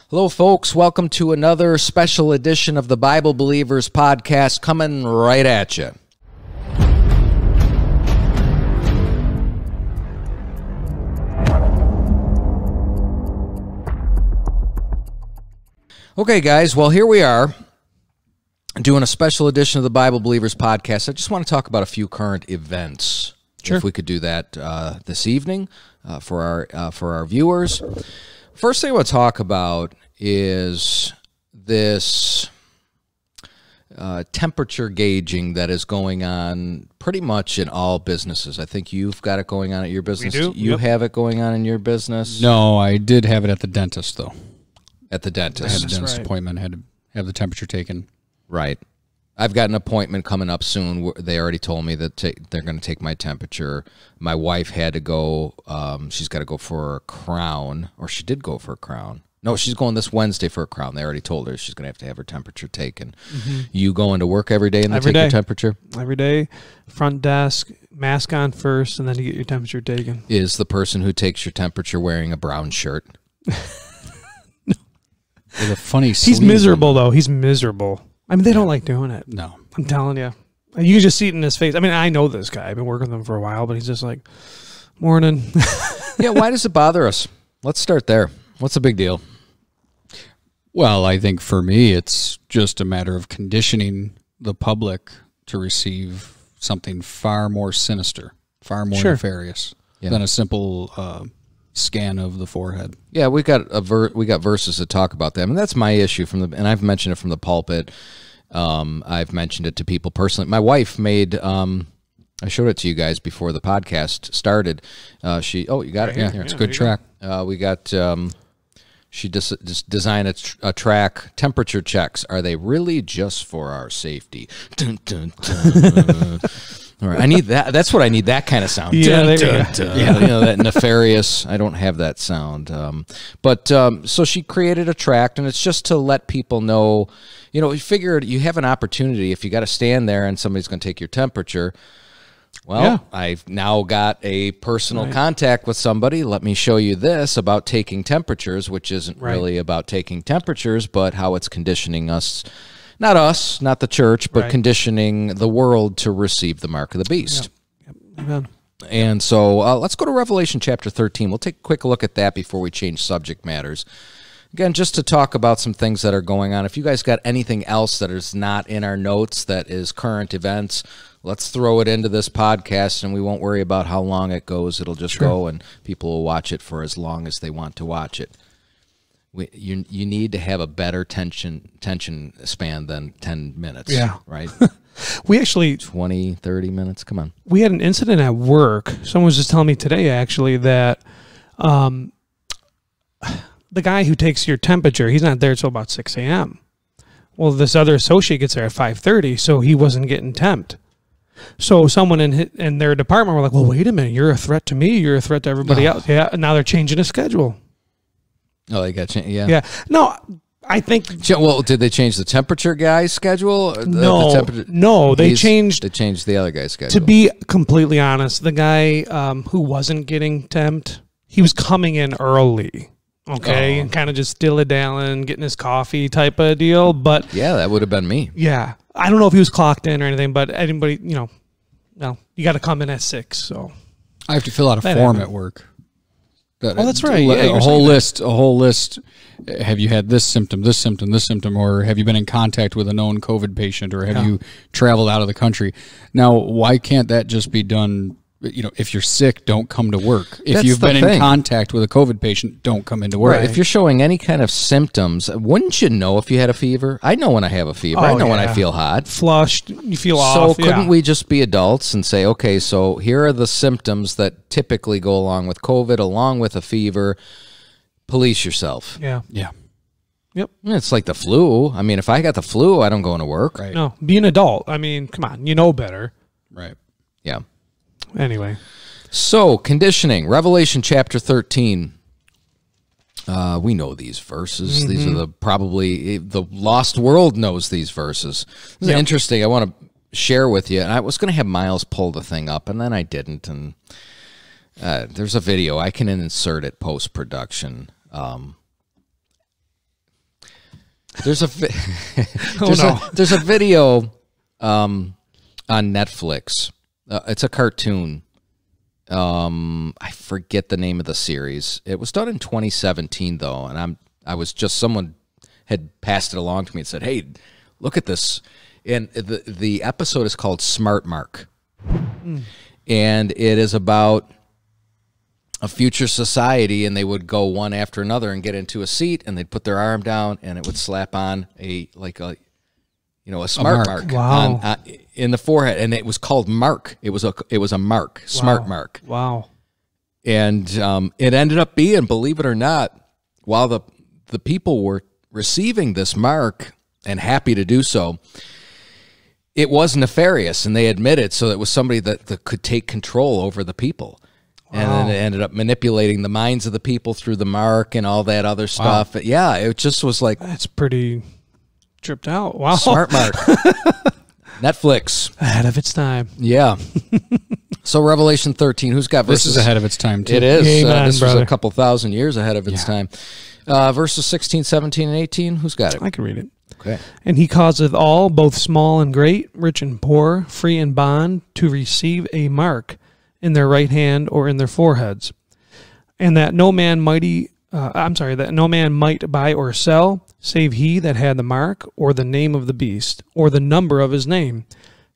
Hello, folks. Welcome to another special edition of the Bible Believers podcast coming right at you. Okay, guys. Well, here we are doing a special edition of the Bible Believers podcast. I just want to talk about a few current events. Sure. If we could do that this evening for our viewers. First thing I want to talk about is this temperature gauging that is going on pretty much in all businesses. I think you've got it going on at your business. We do. You have it going on in your business? No, I did have it at the dentist, though. At the dentist? I had a dentist appointment, had to have the temperature taken. Right. I've got an appointment coming up soon. They already told me that they're going to take my temperature. My wife had to go. She's got to go for a crown, or she did go for a crown. No, she's going this Wednesday for a crown. They already told her she's going to have her temperature taken. Mm-hmm. You go into work every day and they take your temperature? Every day. Front desk, mask on first, and then you get your temperature taken. Is the person who takes your temperature wearing a brown shirt? No. With a funny He's miserable, though. He's miserable. I mean, they don't like doing it. No. I'm telling you. You can just see it in his face. I mean, I know this guy. I've been working with him for a while, but he's just like, morning. Yeah, why does it bother us? Let's start there. What's the big deal? Well, I think for me, it's just a matter of conditioning the public to receive something far more sinister, far more nefarious than a simple scan of the forehead. Yeah, we got verses to talk about them, and that's my issue and I've mentioned it from the pulpit. I've mentioned it to people personally. My wife made. I showed it to you guys before the podcast started. You got it. Yeah, it's a good track. We got. She just designed a track. Temperature checks. Are they really just for our safety? Dun, dun, dun. All right, I need that. That's what I need. That kind of sound. Yeah, dun, dun, dun. Yeah, you know, that nefarious. I don't have that sound. So she created a track, and it's just to let people know. You know, you figured you have an opportunity if you got to stand there and somebody's going to take your temperature. Well, I've now got a personal contact with somebody. Let me show you this about taking temperatures, which isn't really about taking temperatures, but how it's conditioning us. Not us, not the church, but conditioning the world to receive the mark of the beast. Yep. Amen. And so let's go to Revelation chapter 13. We'll take a quick look at that before we change subject matters. Again, just to talk about some things that are going on. If you guys got anything else that is not in our notes that is current events, let's throw it into this podcast, and we won't worry about how long it goes. It'll just go, and people will watch it for as long as they want to watch it. You need to have a better tension span than 10 minutes. Yeah. Right? We actually... 20, 30 minutes. Come on. We had an incident at work. Someone was just telling me today, actually, that the guy who takes your temperature, he's not there until about 6 a.m. Well, this other associate gets there at 5:30, so he wasn't getting temped. So someone in their department were like, well, wait a minute, you're a threat to me, you're a threat to everybody else. Yeah, and now they're changing the schedule. Oh, they got changed. Yeah. Yeah. No, I think. Well, did they change the temperature guy's schedule? No, they changed. They changed the other guy's schedule. To be completely honest, the guy who wasn't getting temped, he was coming in early. Okay, and kind of just dilly-dallying, getting his coffee type of deal. But yeah, that would have been me. Yeah, I don't know if he was clocked in or anything, but anybody, you got to come in at 6. So I have to fill out a form at work. That's right. A whole list. Have you had this symptom, or have you been in contact with a known COVID patient, or have you traveled out of the country? Now, why can't that just be done? If you're sick, don't come to work. If you've been in contact with a COVID patient, don't come into work. Right. If you're showing any kind of symptoms, wouldn't you know if you had a fever? I know when I have a fever. I know when I feel hot. Flushed, you feel off. So couldn't we just be adults and say, okay, so here are the symptoms that typically go along with COVID, along with a fever. Police yourself. Yeah. Yeah. Yep. It's like the flu. I mean, if I got the flu, I don't go into work. Right. No, be an adult. I mean, come on, you know better. Right. Yeah. Anyway. So, conditioning. Revelation chapter 13. We know these verses. Mm-hmm. These are probably the lost world knows these verses. This is interesting. I want to share with you. And I was going to have Miles pull the thing up, and then I didn't. And There's a video. I can insert it post-production. There's a there's a video on Netflix. It's a cartoon. I forget the name of the series. It was done in 2017 though, and someone had passed it along to me and said, "Hey, look at this." And the episode is called Smart Mark. And it is about a future society, and they would go one after another and get into a seat, and they'd put their arm down, and it would slap on a smart mark Wow. in the forehead, and it was called Mark. It was a mark, smart mark. Wow. And it ended up being, believe it or not, while the people were receiving this mark and happy to do so, it was nefarious, and they admitted, so it was somebody that could take control over the people. Wow. And then it ended up manipulating the minds of the people through the mark and all that other stuff. Wow. Yeah, it just was like... That's pretty tripped out. Wow. Smart mark. Netflix. Ahead of its time. Yeah. So Revelation 13, who's got verses? This is ahead of its time, too. It is. Amen, this brother. was a couple thousand years ahead of its time. Verses 16, 17, and 18, who's got it? I can read it. Okay. And he causeth all, both small and great, rich and poor, free and bond, to receive a mark in their right hand or in their foreheads, and that no man that no man might buy or sell, save he that had the mark, or the name of the beast, or the number of his name.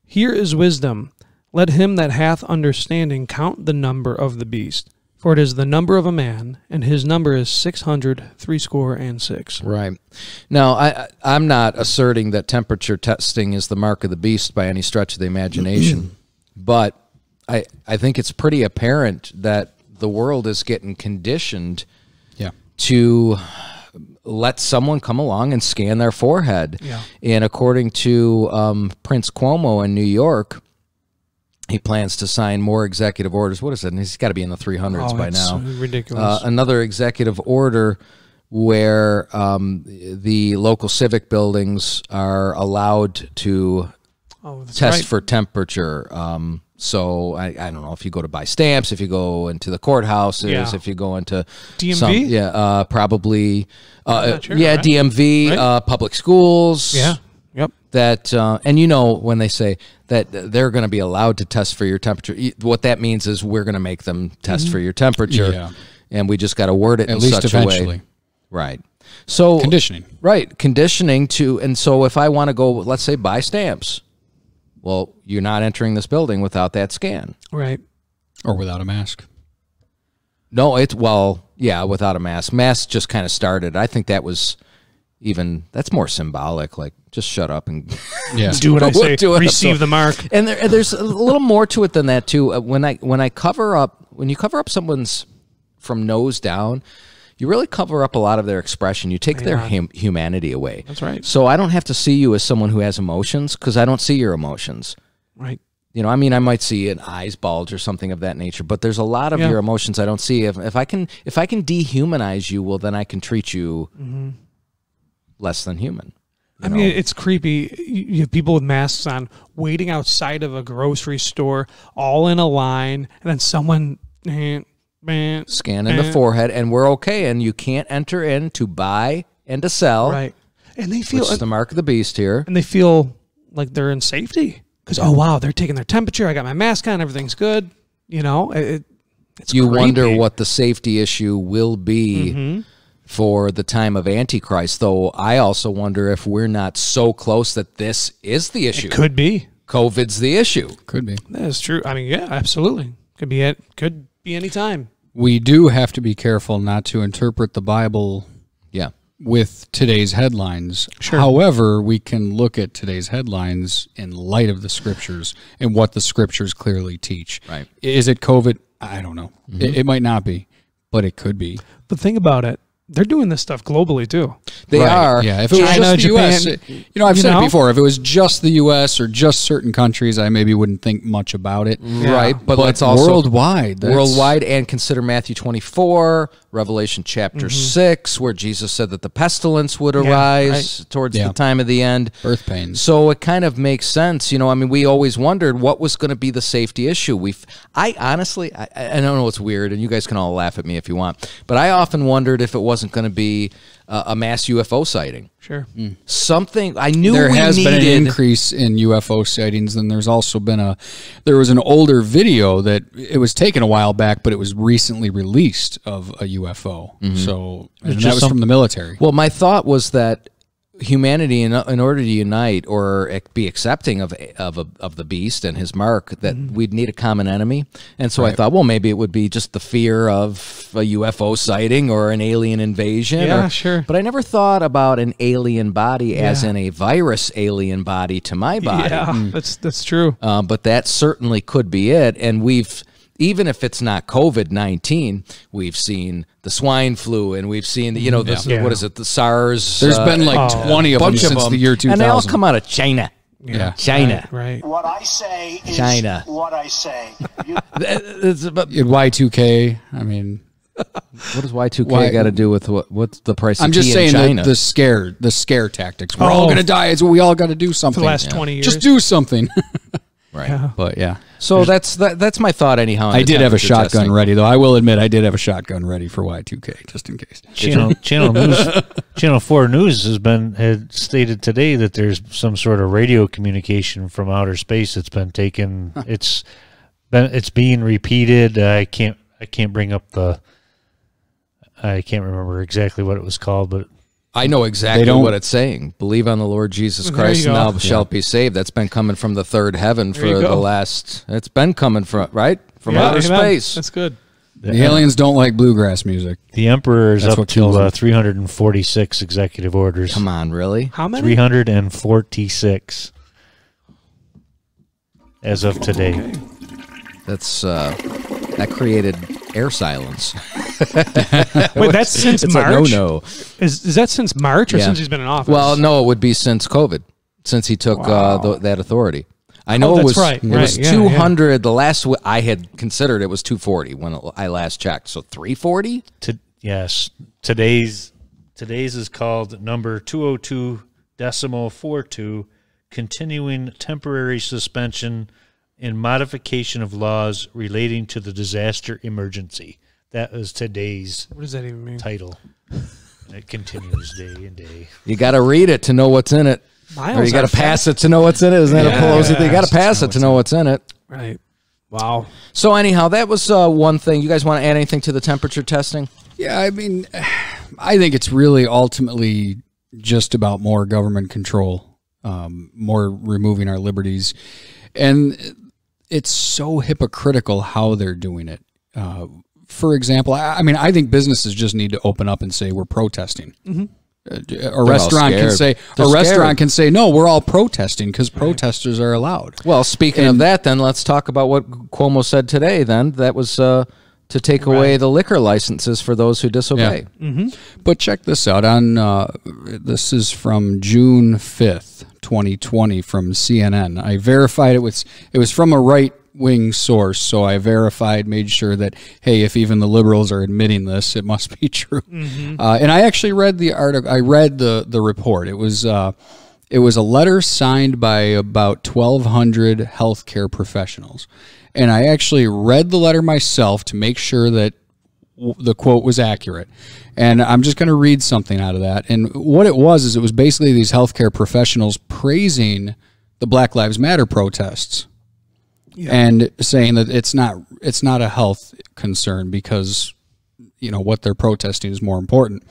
Here is wisdom. Let him that hath understanding count the number of the beast, for it is the number of a man, and his number is 666. Right. Now, I'm not asserting that temperature testing is the mark of the beast by any stretch of the imagination, but I think it's pretty apparent that the world is getting conditioned to let someone come along and scan their forehead. Yeah. And according to Prince Cuomo in New York, he plans to sign more executive orders. What is it? And he's got to be in the 300s by now. Ridiculous. Another executive order where the local civic buildings are allowed to test for temperature. So I don't know if you go to buy stamps, if you go into the courthouses, if you go into DMV, probably, sure, right? DMV, right? Public schools, Yep. That and when they say that they're going to be allowed to test for your temperature, what that means is we're going to make them test for your temperature, and we just got to word it at in least such eventually. a way, right? So conditioning, right? Conditioning to, and so if I want to go, let's say buy stamps. Well, you're not entering this building without that scan. Right. Or without a mask. No, without a mask. Masks just kind of started. I think that was that's more symbolic, like just shut up and do what I say, receive the mark. And there's a little more to it than that too. When you cover up someone's from nose down, you really cover up a lot of their expression. You take their humanity away. That's right. So I don't have to see you as someone who has emotions because I don't see your emotions. Right. I might see an eyes bulge or something of that nature, but there's a lot of your emotions I don't see. If I can dehumanize you, well, then I can treat you less than human. I mean, it's creepy. You have people with masks on waiting outside of a grocery store, all in a line, and then someone scanning the forehead, and we're okay, and you can't enter in to buy and to sell. Right. And they feel it's the mark of the beast here. And they feel like they're in safety. Because, oh, wow, they're taking their temperature. I got my mask on. Everything's good. It's you creepy. wonder what the safety issue will be for the time of Antichrist, though I also wonder if we're not so close that this is the issue. It could be. COVID's the issue. Could be. That is true. I mean, yeah, absolutely. Could be any time. We do have to be careful not to interpret the Bible with today's headlines. Sure. However, we can look at today's headlines in light of the scriptures and what the scriptures clearly teach. Right. Is it COVID? I don't know. It might not be, but it could be. But think about it. they're doing this stuff globally too. They Right. are. Yeah, if it was China, just the U.S., Japan, I've said know? it before. If it was just the U.S. or just certain countries, I maybe wouldn't think much about it. Right, but But let's also worldwide, and consider Matthew 24, Revelation chapter 6, where Jesus said that the pestilence would arise towards the time of the end. birth pains. So it kind of makes sense. I mean, we always wondered what was going to be the safety issue. I honestly, I don't know, it's weird, and you guys can all laugh at me if you want, but I often wondered if it wasn't going to be a mass UFO sighting. Sure. Something I knew There we has needed. been an increase in UFO sightings, and there's also been there was an older video that it was taken a while back, but it was recently released of a UFO. So and that was from the military. Well, my thought was that humanity, in order to unite or be accepting of the beast and his mark, that we'd need a common enemy. And so I thought, well, maybe it would be just the fear of a UFO sighting or an alien invasion. Yeah, sure. But I never thought about an alien body as in a virus alien body to my body. Yeah, that's true. But that certainly could be it. And even if it's not COVID-19, we've seen the swine flu, and we've seen what is it, the SARS. There's been like 20 of them bunch of since them, the year 2000. and they all come out of China. Yeah. China. Right. What I say is China. what I say. You had Y2K. I mean, What does Y2K got to do with what's the price of I'm just tea saying in China? that the scare tactics. We're all going to die. It's we all got to do something. For the last 20 years. Just do something. Right. Yeah. But yeah. So that's my thought anyhow. I did have a shotgun ready, though. I will admit I did have a shotgun ready for Y2K, just in case. Channel 4 News had stated today that there's some sort of radio communication from outer space that's been taken. It's being repeated. I can't bring up I can't remember exactly what it was called, but I know exactly what it's saying. Believe on the Lord Jesus Christ, and thou shalt be saved. That's been coming from the third heaven for the last. It's been coming from outer space. That's good. The aliens don't like bluegrass music. The Emperor is That's up what kills to them. 346 executive orders. Come on, really? How many? 346 as of today. That's that created air silence. Wait, that's since It's March? a no. Is that since March or Yeah. since he's been in office? Well, no, it would be since COVID, since he took that authority. I know that's it was right. It was Yeah, 200. The last I had considered it was 240 when I last checked. So 340. Yes, today's is called number 202.42, continuing temporary suspension and modification of laws relating to the disaster emergency. That is today's what does that even mean? title. And it continues day and day. You got to read it to know what's in it, or you got to pass it to know what's in it. Isn't that a Pelosi thing? You got to pass it to know what's in it. Right. Wow. So anyhow, that was one thing. You guys want to add anything to the temperature testing? Yeah, I mean, I think it's really ultimately just about more government control, more removing our liberties. And it's so hypocritical how they're doing it. For example, I mean, I think businesses just need to open up and say we're protesting. A restaurant can say no, we're all protesting because protesters are allowed. Well, speaking of that, then let's talk about what Cuomo said today. Then that was to take away the liquor licenses for those who disobey. Yeah. But check this out. This is from June 5th, 2020, from CNN. I verified it was from a right-wing source, so I made sure that, hey, if even the liberals are admitting this, it must be true. And I actually read the article. I read the report. It was a letter signed by about 1,200 healthcare professionals. And I actually read the letter myself to make sure that the quote was accurate. And I'm just going to read something out of that. And what it was basically these healthcare professionals praising the Black Lives Matter protests and saying that it's not a health concern because, what they're protesting is more important.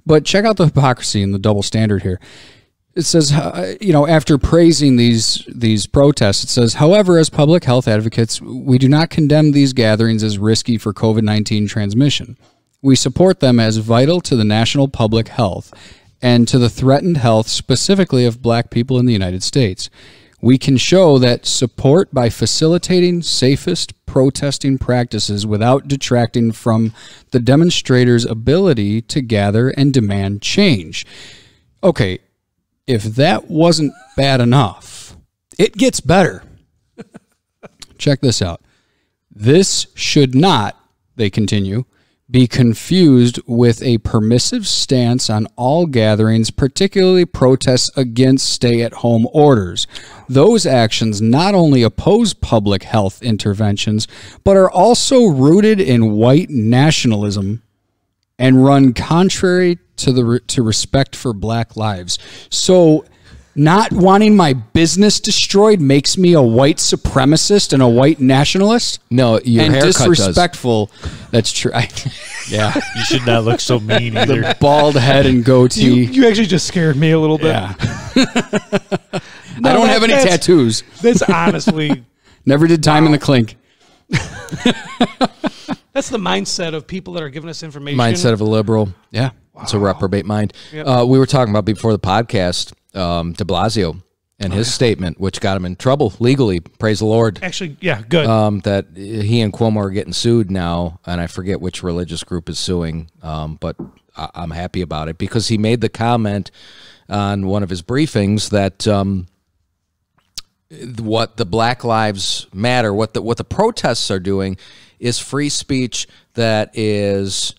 But check out the hypocrisy and the double standard here. It says, after praising these protests, it says, however, as public health advocates, we do not condemn these gatherings as risky for COVID-19 transmission. We support them as vital to the national public health and to the threatened health specifically of black people in the United States. We can show that support by facilitating safest protesting practices without detracting from the demonstrators' ability to gather and demand change. Okay, if that wasn't bad enough, it gets better. Check this out. This should not, they continue, be confused with a permissive stance on all gatherings, particularly protests against stay-at-home orders. Those actions not only oppose public health interventions, but are also rooted in white nationalism and run contrary to respect for black lives. So not wanting my business destroyed makes me a white supremacist and a white nationalist? No, your and haircut disrespectful. That's true. Yeah. You should not look so mean either. The bald head and goatee. You actually just scared me a little bit. Yeah. I don't have any tattoos. That's honestly... Never did time in the clink. That's the mindset of people that are giving us information. Mindset of a liberal. Yeah. It's a reprobate mind. Yep. We were talking about before the podcast, de Blasio and his statement, which got him in trouble legally. Praise the Lord. Actually, yeah, good. That he and Cuomo are getting sued now, and I forget which religious group is suing, but I'm happy about it because he made the comment on one of his briefings that what the Black Lives Matter, what the protests are doing is free speech that is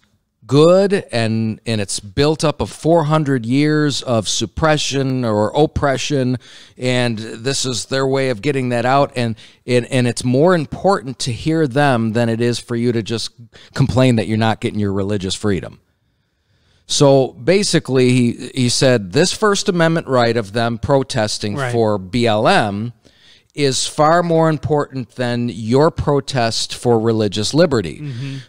good, and it's built up of 400 years of suppression or oppression, and this is their way of getting that out, and it's more important to hear them than it is for you to just complain that you're not getting your religious freedom. So basically, he said this First Amendment right of them protesting for BLM is far more important than your protest for religious liberty.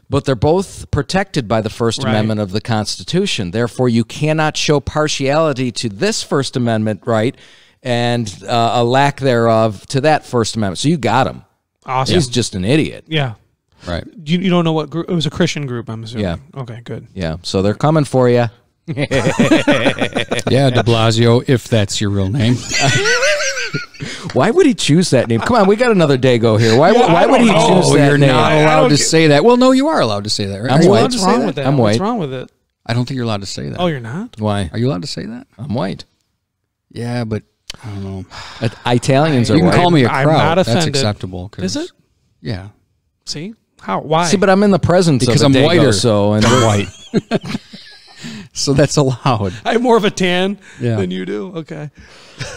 But they're both protected by the First Amendment of the Constitution. Therefore, you cannot show partiality to this First Amendment right and a lack thereof to that First Amendment. So you got him. Awesome. He's just an idiot. Yeah. Right. You don't know what group? It was a Christian group, I'm assuming. Yeah. Okay, good. Yeah. So they're coming for you. Yeah, de Blasio, if that's your real name. Why would he choose that name? Come on, we got another Dago here. Why would he choose that You're name? not allowed to say that. Well, no, you are allowed to say that, right? I'm white. What's wrong with that? I'm What's white. wrong with it? I don't think you're allowed to say that. Oh, you're not? Why? Are you allowed to say that? I'm white. Yeah, but I don't know. Italians are You can white. call me a I'm crowd. not That's offended. acceptable. Is it? Yeah. See? How? Why? See, but I'm in the presence Because of a I'm Dago, whiter. so and I'm white. So that's allowed. I have more of a tan Yeah. than you do. Okay.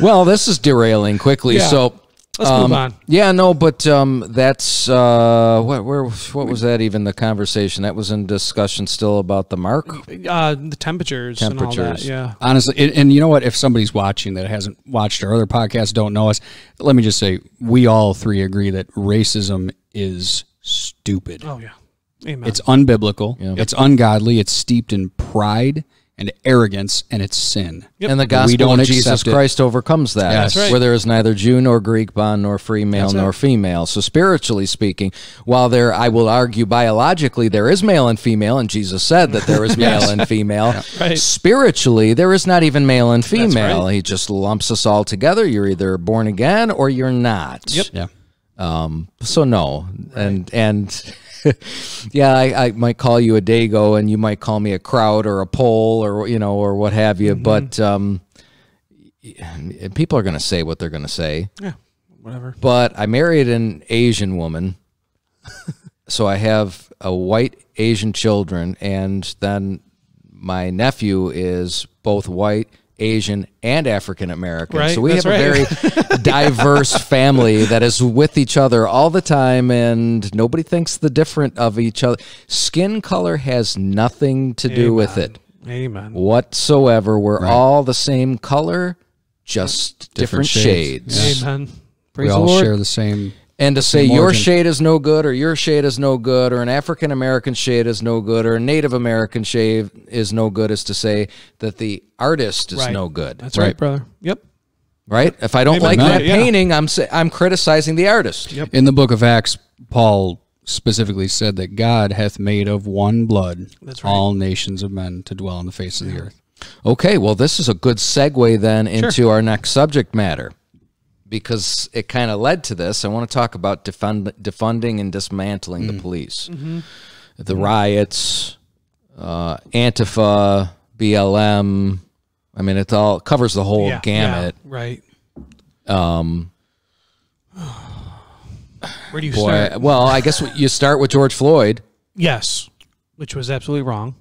well, this is derailing quickly. Yeah. So Let's move on. Yeah, no, but that's what was that even the conversation that was in discussion still about the mark? The temperatures and all that. Yeah. Honestly, and you know what? If somebody's watching that hasn't watched our other podcasts, don't know us, let me just say, we all three agree that racism is stupid. Oh, yeah. Amen. It's unbiblical. Yeah. It's ungodly. It's steeped in pride and arrogance, and it's sin. Yep. And the We gospel don't of Jesus accept it. Christ overcomes that. Yes. That's right. Where there is neither Jew nor Greek, bond nor free, male That's nor it. female. So spiritually speaking, while there, I will argue biologically, there is male and female, and Jesus said that there is male and female. Right. Spiritually, there is not even male and female. right. He just lumps us all together. You're either born again or you're not. Yep. Yeah. So no, and yeah, I might call you a Dago, and you might call me a crowd or a pole, or or what have you. But people are going to say what they're going to say. Yeah. Whatever. But I married an Asian woman, so I have a white Asian children, and then my nephew is both white, Asian, and African American. Right, So we that's have a very diverse family that is with each other all the time, and nobody thinks the different of each other. Skin color has nothing to do with it Amen. whatsoever. We're all the same color, just different shades. shades. Yeah. Amen. We Praise the all Lord. share the same. And to say Same your origin. shade is no good, or your shade is no good, or an African American shade is no good, or a Native American shade is no good is to say that the artist is Right. no good. That's right, brother. Yep. Right? If I don't Amen. like that Yeah. painting, I'm criticizing the artist. Yep. In the book of Acts, Paul specifically said that God hath made of one blood That's right. all nations of men to dwell on the face of the earth. Okay, well, this is a good segue then into our next subject matter. because it kind of led to this, I want to talk about defunding and dismantling the police. The riots, Antifa, BLM. I mean, it all covers the whole gamut. Yeah, right. Where do you Boy, start? well, I guess you start with George Floyd. Yes, which was absolutely wrong.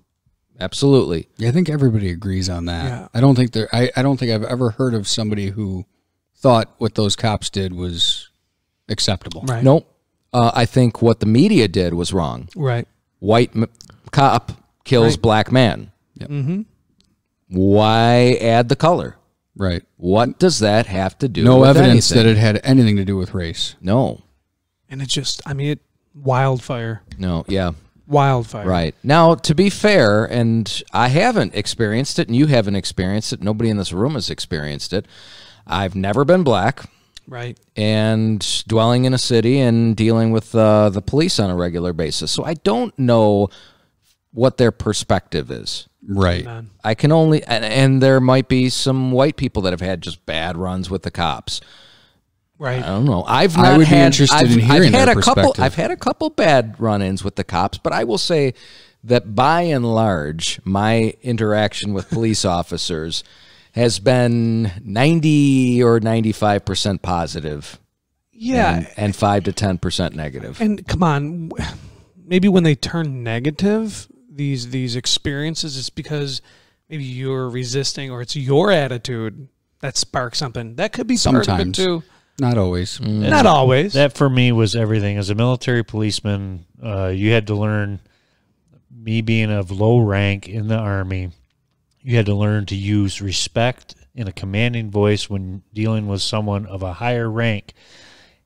Absolutely. Yeah, I think everybody agrees on that. Yeah. I don't think I don't think I've ever heard of somebody who thought what those cops did was acceptable. Right. Nope. I think what the media did was wrong. Right. White cop kills black man. Yep. Why add the color? Right. What does that have to do No with evidence anything? that it had anything to do with race. No. And it just, I mean, wildfire. No, yeah. Wildfire. Right. Now, to be fair, and I haven't experienced it, and you haven't experienced it, nobody in this room has experienced it. I've never been black. Right. And dwelling in a city and dealing with the police on a regular basis. So I don't know what their perspective is. Right. None. I can only, and there might be some white people that have had just bad runs with the cops. Right. I don't know. I would be interested in hearing their perspective. I've had a couple bad run-ins with the cops, but I will say that by and large, my interaction with police officers has been 90 or 95% positive. Yeah. And 5 to 10% negative. And come on, maybe when they turn negative, these experiences, it's because maybe you're resisting or it's your attitude that sparks something. That could be part of it too. Not always. Not always. That for me was everything. As a military policeman, you had to learn, me being of low rank in the Army, you had to learn to use respect in a commanding voice when dealing with someone of a higher rank.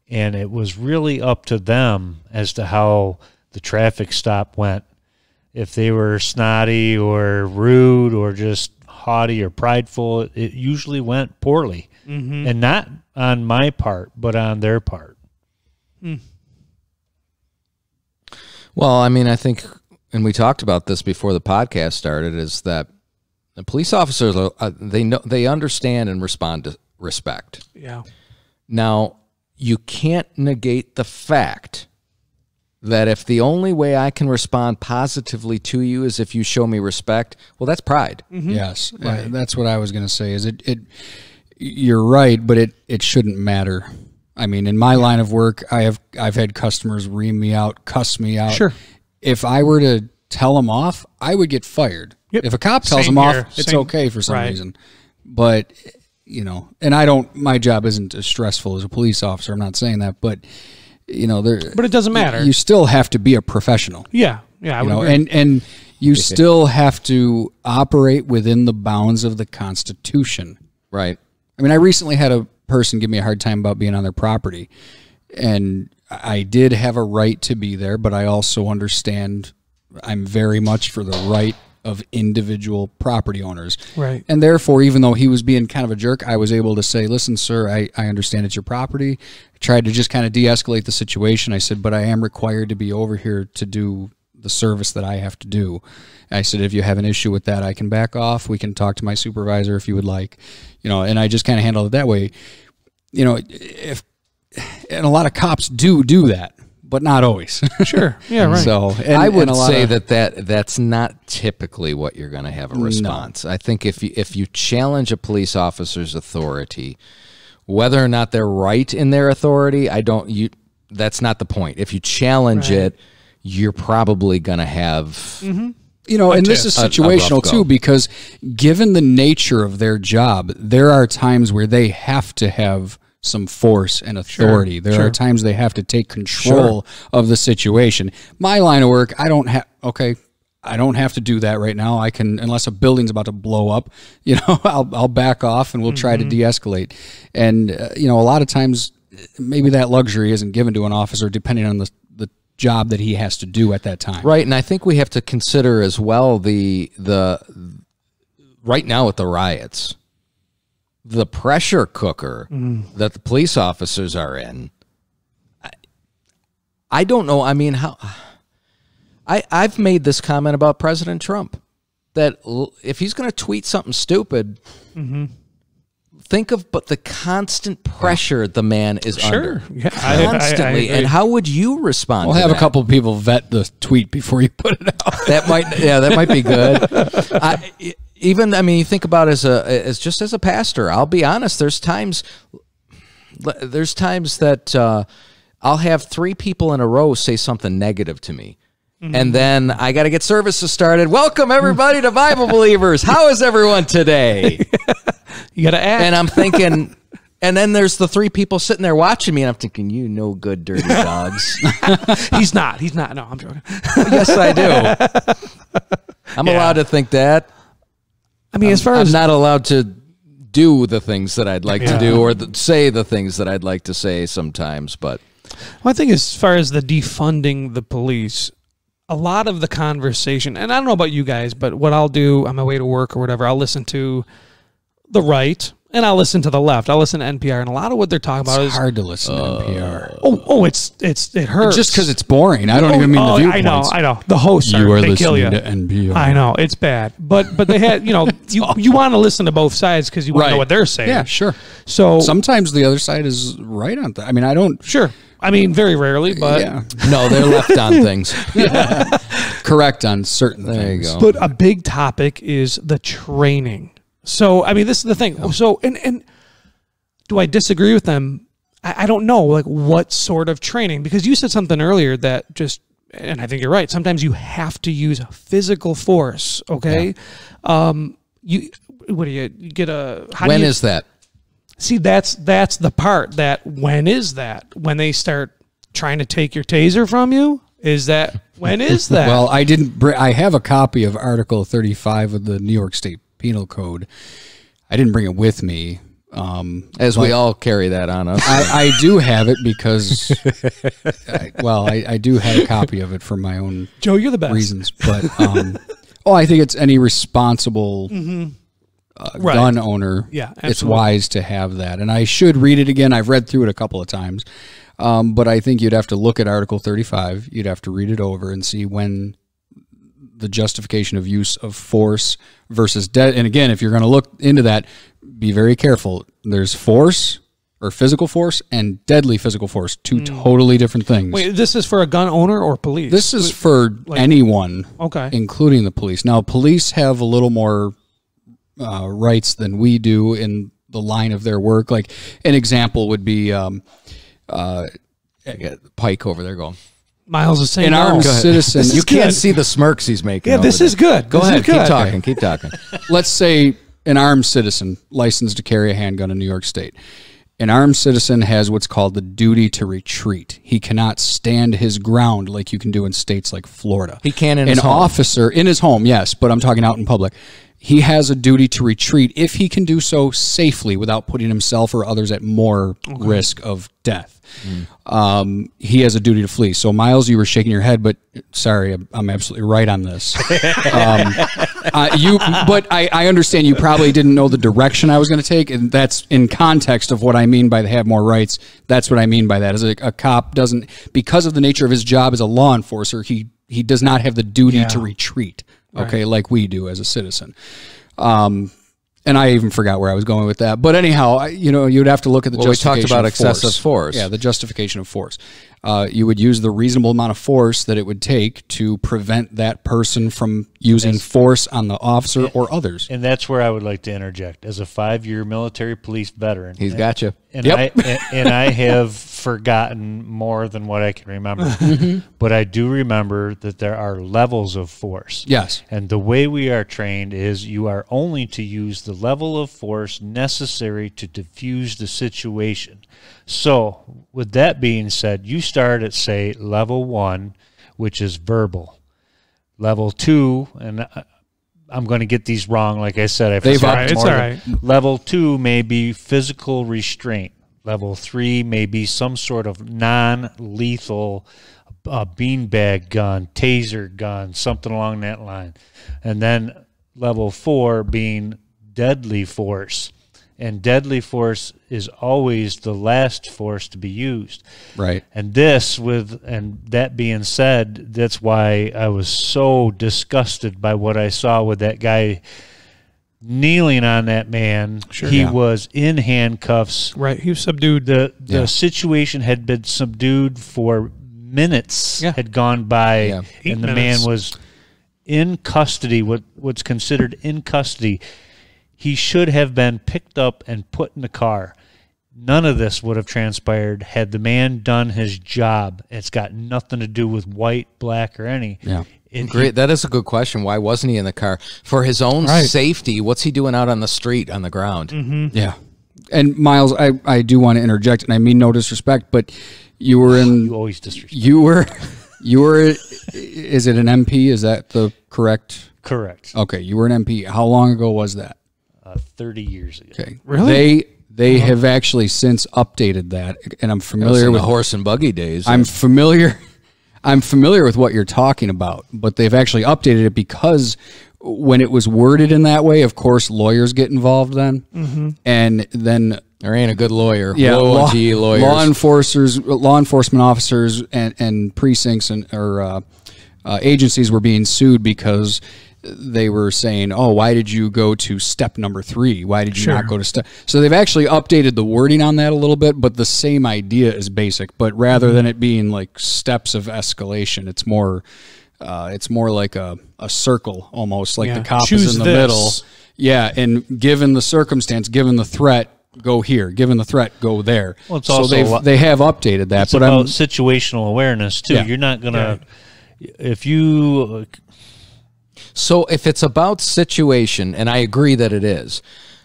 And it was really up to them as to how the traffic stop went. If they were snotty or rude or just haughty or prideful, it usually went poorly. And not on my part, but on their part. Well, I mean, I think, and we talked about this before the podcast started, is that the police officers, they understand and respond to respect. Yeah. Now, you can't negate the fact that if the only way I can respond positively to you is if you show me respect, well, that's pride. Yes. That's what I was going to say is it you're right, but it shouldn't matter. I mean, in my line of work, I've had customers ream me out, cuss me out. Sure. If I were to tell them off, I would get fired. Yep. If a cop tells Same them here. off, it's Same. okay for some Right. reason. But, you know, and my job isn't as stressful as a police officer. I'm not saying that, but, you know, But it doesn't matter. You still have to be a professional. Yeah. Yeah. I You would know, agree. and you still have to operate within the bounds of the Constitution. Right. I mean, I recently had a person give me a hard time about being on their property, and I did have a right to be there, but I also understand I'm very much for the right of individual property owners. Right. And therefore, even though he was being kind of a jerk, I was able to say, listen, sir, I understand it's your property. I tried to just kind of de-escalate the situation. I said, but I am required to be over here to do the service that I have to do. I said, if you have an issue with that, I can back off. We can talk to my supervisor if you would like, you know, and I just kind of handled it that way. You know, and a lot of cops do that, but not always. Sure. Yeah. Right. So I would say that's not typically what you're going to have a response. I think if you challenge a police officer's authority, whether or not they're right in their authority, that's not the point. If you challenge it, you're probably going to have you know, and this is situational too, because given the nature of their job, there are times where they have to have some force and authority. There are times they have to take control of the situation. My line of work, I don't have to do that right now. I can, unless a building's about to blow up, you know, I'll back off and we'll try to de-escalate. And, you know, a lot of times maybe that luxury isn't given to an officer depending on the job that he has to do at that time. right. And I think we have to consider as well the right now with the riots, the pressure cooker that the police officers are in. I don't know. I mean, I've made this comment about President Trump that if he's going to tweet something stupid, but the constant pressure the man is under. Yeah, Constantly. I and how would you respond We'll to have that? a couple people vet the tweet before you put it out. That might be good. You think about as just as a pastor, I'll be honest, there's times that I'll have 3 people in a row say something negative to me. And then I got to get services started. Welcome, everybody, to Bible Believers. How is everyone today? You got to act. And I'm thinking, and then there's the 3 people sitting there watching me, and I'm thinking, you no good, dirty dogs. He's not. No, I'm joking. Yes, I do. I'm allowed to think that. I mean, as far as I'm not allowed to do the things that I'd like to do or say the things that I'd like to say sometimes. But I think as far as the defunding the police, a lot of the conversation, and I don't know about you guys, but what I'll do on my way to work or whatever, I'll listen to the right and I'll listen to the left. I'll listen to NPR, and a lot of what they're talking about It's is hard to listen to NPR. it hurts. Just because it's boring. I don't even mean the viewpoints. I know. The hosts You are they kill you. listening to NPR. I know it's bad, but they had you want to listen to both sides because you want to know what they're saying. Yeah, sure. So Sometimes the other side is right on that. I mean, I don't. sure. I mean, very rarely, but Yeah. no, they're left on things. Correct on certain There you things. go. But a big topic is the training. So, I mean, this is the thing. So, and do I disagree with them? I don't know, like, what sort of training? Because you said something earlier that just, and I think you're right, sometimes you have to use physical force, okay? You get a... When is that? See, that's the part that when is that? When they start trying to take your taser from you? Is that, when is that? Well, I have a copy of Article 35 of the New York State Penal Code. I didn't bring it with me. As we all carry that on us. I do have it because, I do have a copy of it for my own Joe, you're the best. reasons. But, I think it's any responsible Right. gun owner. Yeah, it's absolutely. wise to have that. And I should read it again. I've read through it a couple of times. But I think you'd have to look at Article 35. You'd have to read it over and see when the justification of use of force versus and again, if you're going to look into that, be very careful. There's force or physical force and deadly physical force, 2 totally different things. Wait, this is for a gun owner or police? This is for anyone, Okay. including the police. Now, police have a little more rights than we do in the line of their work. Like an example would be Pike over there going. Miles is saying an armed no. citizen. This is You can't good. see the smirks he's making. Yeah, over this there. is good. Go This ahead. is good. Keep talking. Keep talking. Let's say an armed citizen licensed to carry a handgun in New York State. An armed citizen has what's called the duty to retreat. He cannot stand his ground like you can do in states like Florida. He can in an his home. officer in his home, yes, but I'm talking out in public. He has a duty to retreat if he can do so safely without putting himself or others at more risk of death. He has a duty to flee. So, Miles, you were shaking your head, but sorry, I'm absolutely right on this. But I understand you probably didn't know the direction I was going to take, and that's in context of what I mean by they have more rights. That's what I mean by that. As a cop doesn't, because of the nature of his job as a law enforcer, he does not have the duty to retreat. Okay, like we do as a citizen. And I even forgot where I was going with that. But anyhow, you'd have to look at the justification we talked about of excessive force. Yeah, the justification of force. You would use the reasonable amount of force that it would take to prevent that person from using force on the officer or others. And that's where I would like to interject. As a 5-year military police veteran, He's got you. And I have forgotten more than what I can remember. But I do remember that there are levels of force. Yes. And the way we are trained is you are only to use the level of force necessary to diffuse the situation. So, with that being said, you start at, say, level 1, which is verbal. Level 2, and I'm going to get these wrong. Like I said, It's all right. Level 2 may be physical restraint. Level 3 may be some sort of non-lethal beanbag gun, taser gun, something along that line. And then level 4 being deadly force. And deadly force is always the last force to be used. Right. And that being said, that's why I was so disgusted by what I saw with that guy kneeling on that man. Sure. He Yeah. was in handcuffs. Right. He was subdued. The situation had been subdued for minutes. Yeah. Had gone by, Yeah. 8 and the minutes. man was in custody. What's considered in custody. He should have been picked up and put in the car. None of this would have transpired had the man done his job. It's got nothing to do with white, black, or any. Yeah. Great. That is a good question. Why wasn't he in the car? For his own Right. safety, what's he doing out on the street, on the ground? Yeah. And Miles, I do want to interject, and I mean no disrespect, but you were in. You always disrespect. You were. Is it an MP? Is that the correct? Correct. Okay, you were an MP. How long ago was that? 30 years ago. Okay. Really? They have actually since updated that, and I'm That was familiar in with the horse and buggy days. I'm familiar with what you're talking about, but they've actually updated it because when it was worded in that way, of course, lawyers get involved then, and then there ain't a good lawyer. yeah, Woe unto ye lawyers. law enforcement officers, and precincts or agencies were being sued because they were saying, "Oh, why did you go to step number 3? Why did you not go to step?" So they've actually updated the wording on that a little bit, but the same idea is basic. But rather than it being like steps of escalation, it's more like a circle almost, like Yeah. the cop Choose is in the this. middle. Yeah, and given the circumstance, given the threat, go here. Given the threat, go there. Well, it's so also they have updated that, It's but about I'm situational awareness, too. Yeah. You're not going to... If you... So if it's about situation, and I agree that it is,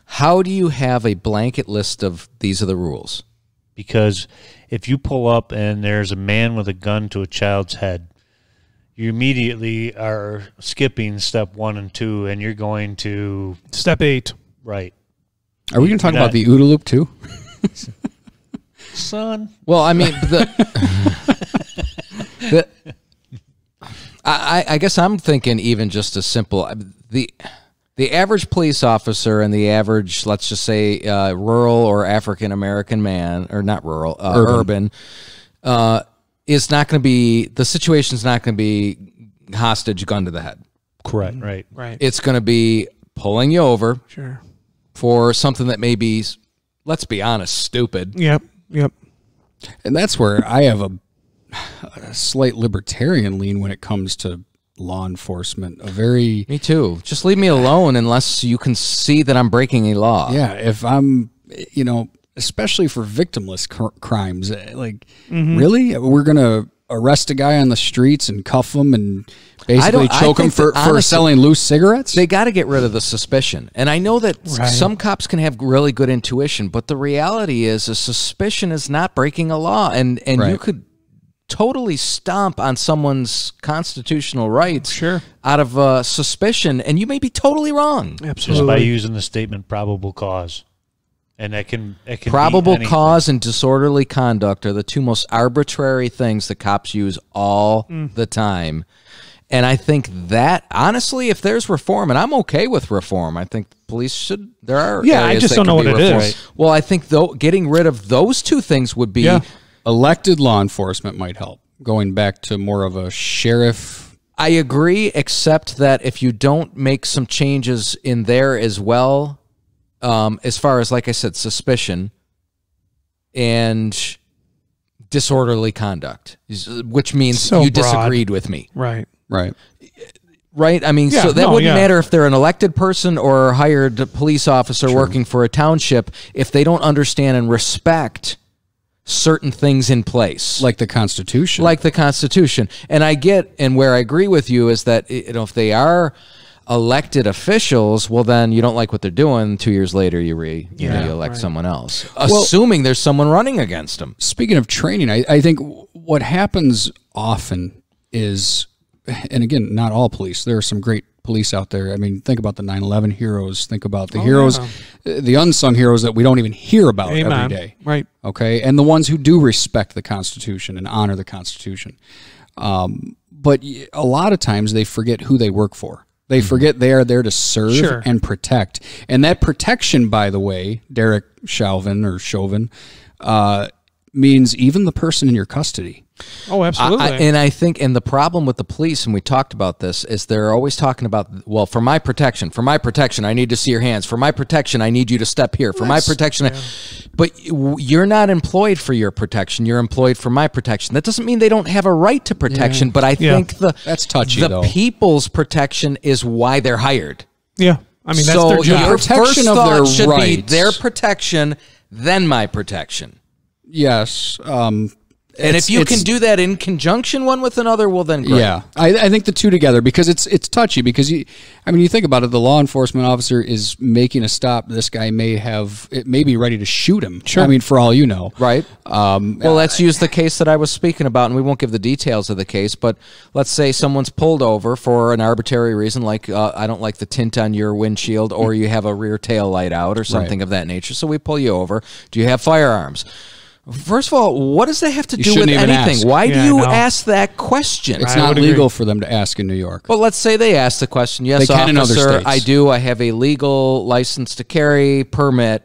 how do you have a blanket list of these are the rules? Because if you pull up and there's a man with a gun to a child's head, you immediately are skipping step 1 and 2, and you're going to... Step 8. Right. are we going to talk You're about not- the OODA loop too? Son. Well, I mean, I guess I'm thinking even just as simple. The average police officer and the average, let's just say, rural or African American man, or not rural, urban, is not going to be, the situation's not going to be hostage, gun to the head. Correct. Right. Right. It's going to be pulling you over Sure. for something that may be, let's be honest, stupid. Yep. Yep. And that's where I have a slight libertarian lean when it comes to law enforcement. A very Me too. Just leave me alone unless you can see that I'm breaking a law. yeah. If I'm, especially for victimless crimes, like really, we're gonna arrest a guy on the streets and cuff him and basically I choke him think that for honestly, selling loose cigarettes. They got to get rid of the suspicion. And I know that some cops can have really good intuition, but the reality is a suspicion is not breaking a law. And you Right. could totally stomp on someone's constitutional rights Sure. out of suspicion, and you may be totally wrong. Absolutely. Just by using the statement probable cause. And that can be Probable anything. cause and disorderly conduct are the two most arbitrary things that cops use all the time. And I think that, honestly, if there's reform, and I'm okay with reform, I think police should, there are Yeah, I areas just that don't know could what be it reformed. is. Well, I think getting rid of those two things would be, Yeah. Elected law enforcement might help. Going back to more of a sheriff. I agree, except that if you don't make some changes in there as well, as far as, like I said, suspicion and disorderly conduct, which means So you broad. disagreed with me. Right. Right. Right? I mean, Yeah, so that no, wouldn't yeah. matter if they're an elected person or a hired police officer working for a township if they don't understand and respect certain things in place. Like the Constitution. Like the Constitution. And I get, and where I agree with you is that, if they are elected officials, well, then you don't like what they're doing. 2 years later, you elect someone else, assuming there's someone running against them. Speaking of training, I think what happens often is, and again, not all police. There are some great police out there. I mean, think about the 9/11 heroes. Think about the heroes, the unsung heroes that we don't even hear about every day. Right. Okay, and the ones who do respect the Constitution and honor the Constitution. But a lot of times they forget who they work for. They forget they are there to serve and protect. And that protection, by the way, Derek Chauvin, means even the person in your custody. Oh, absolutely. And I think, and the problem with the police, and we talked about this, is they're always talking about, well, for my protection, I need to see your hands. For my protection, I need you to step here. For my protection, but you're not employed for your protection. You're employed for my protection. That doesn't mean they don't have a right to protection, but I think that's touchy. The people's protection is why they're hired. Yeah, I mean, that's so their job. your Protection first of thought their should be rights. their protection, then my protection. Yes. And if you can do that in conjunction one with another, well, then great. Yeah, I think the two together, because it's touchy, because you think about it, the law enforcement officer is making a stop. This guy may be ready to shoot him. Sure. I mean, for all you know. Right. Well, let's use the case that I was speaking about, and we won't give the details of the case, but let's say someone's pulled over for an arbitrary reason, like I don't like the tint on your windshield, or you have a rear tail light out or something of that nature. So we pull you over. Do you have firearms? First of all, what does that have to do with anything? Ask. Why do you ask that question? It's not legal for them to ask in New York. Well, let's say they ask the question. Yes, they can in other officer, states. I do. I have a legal license to carry permit.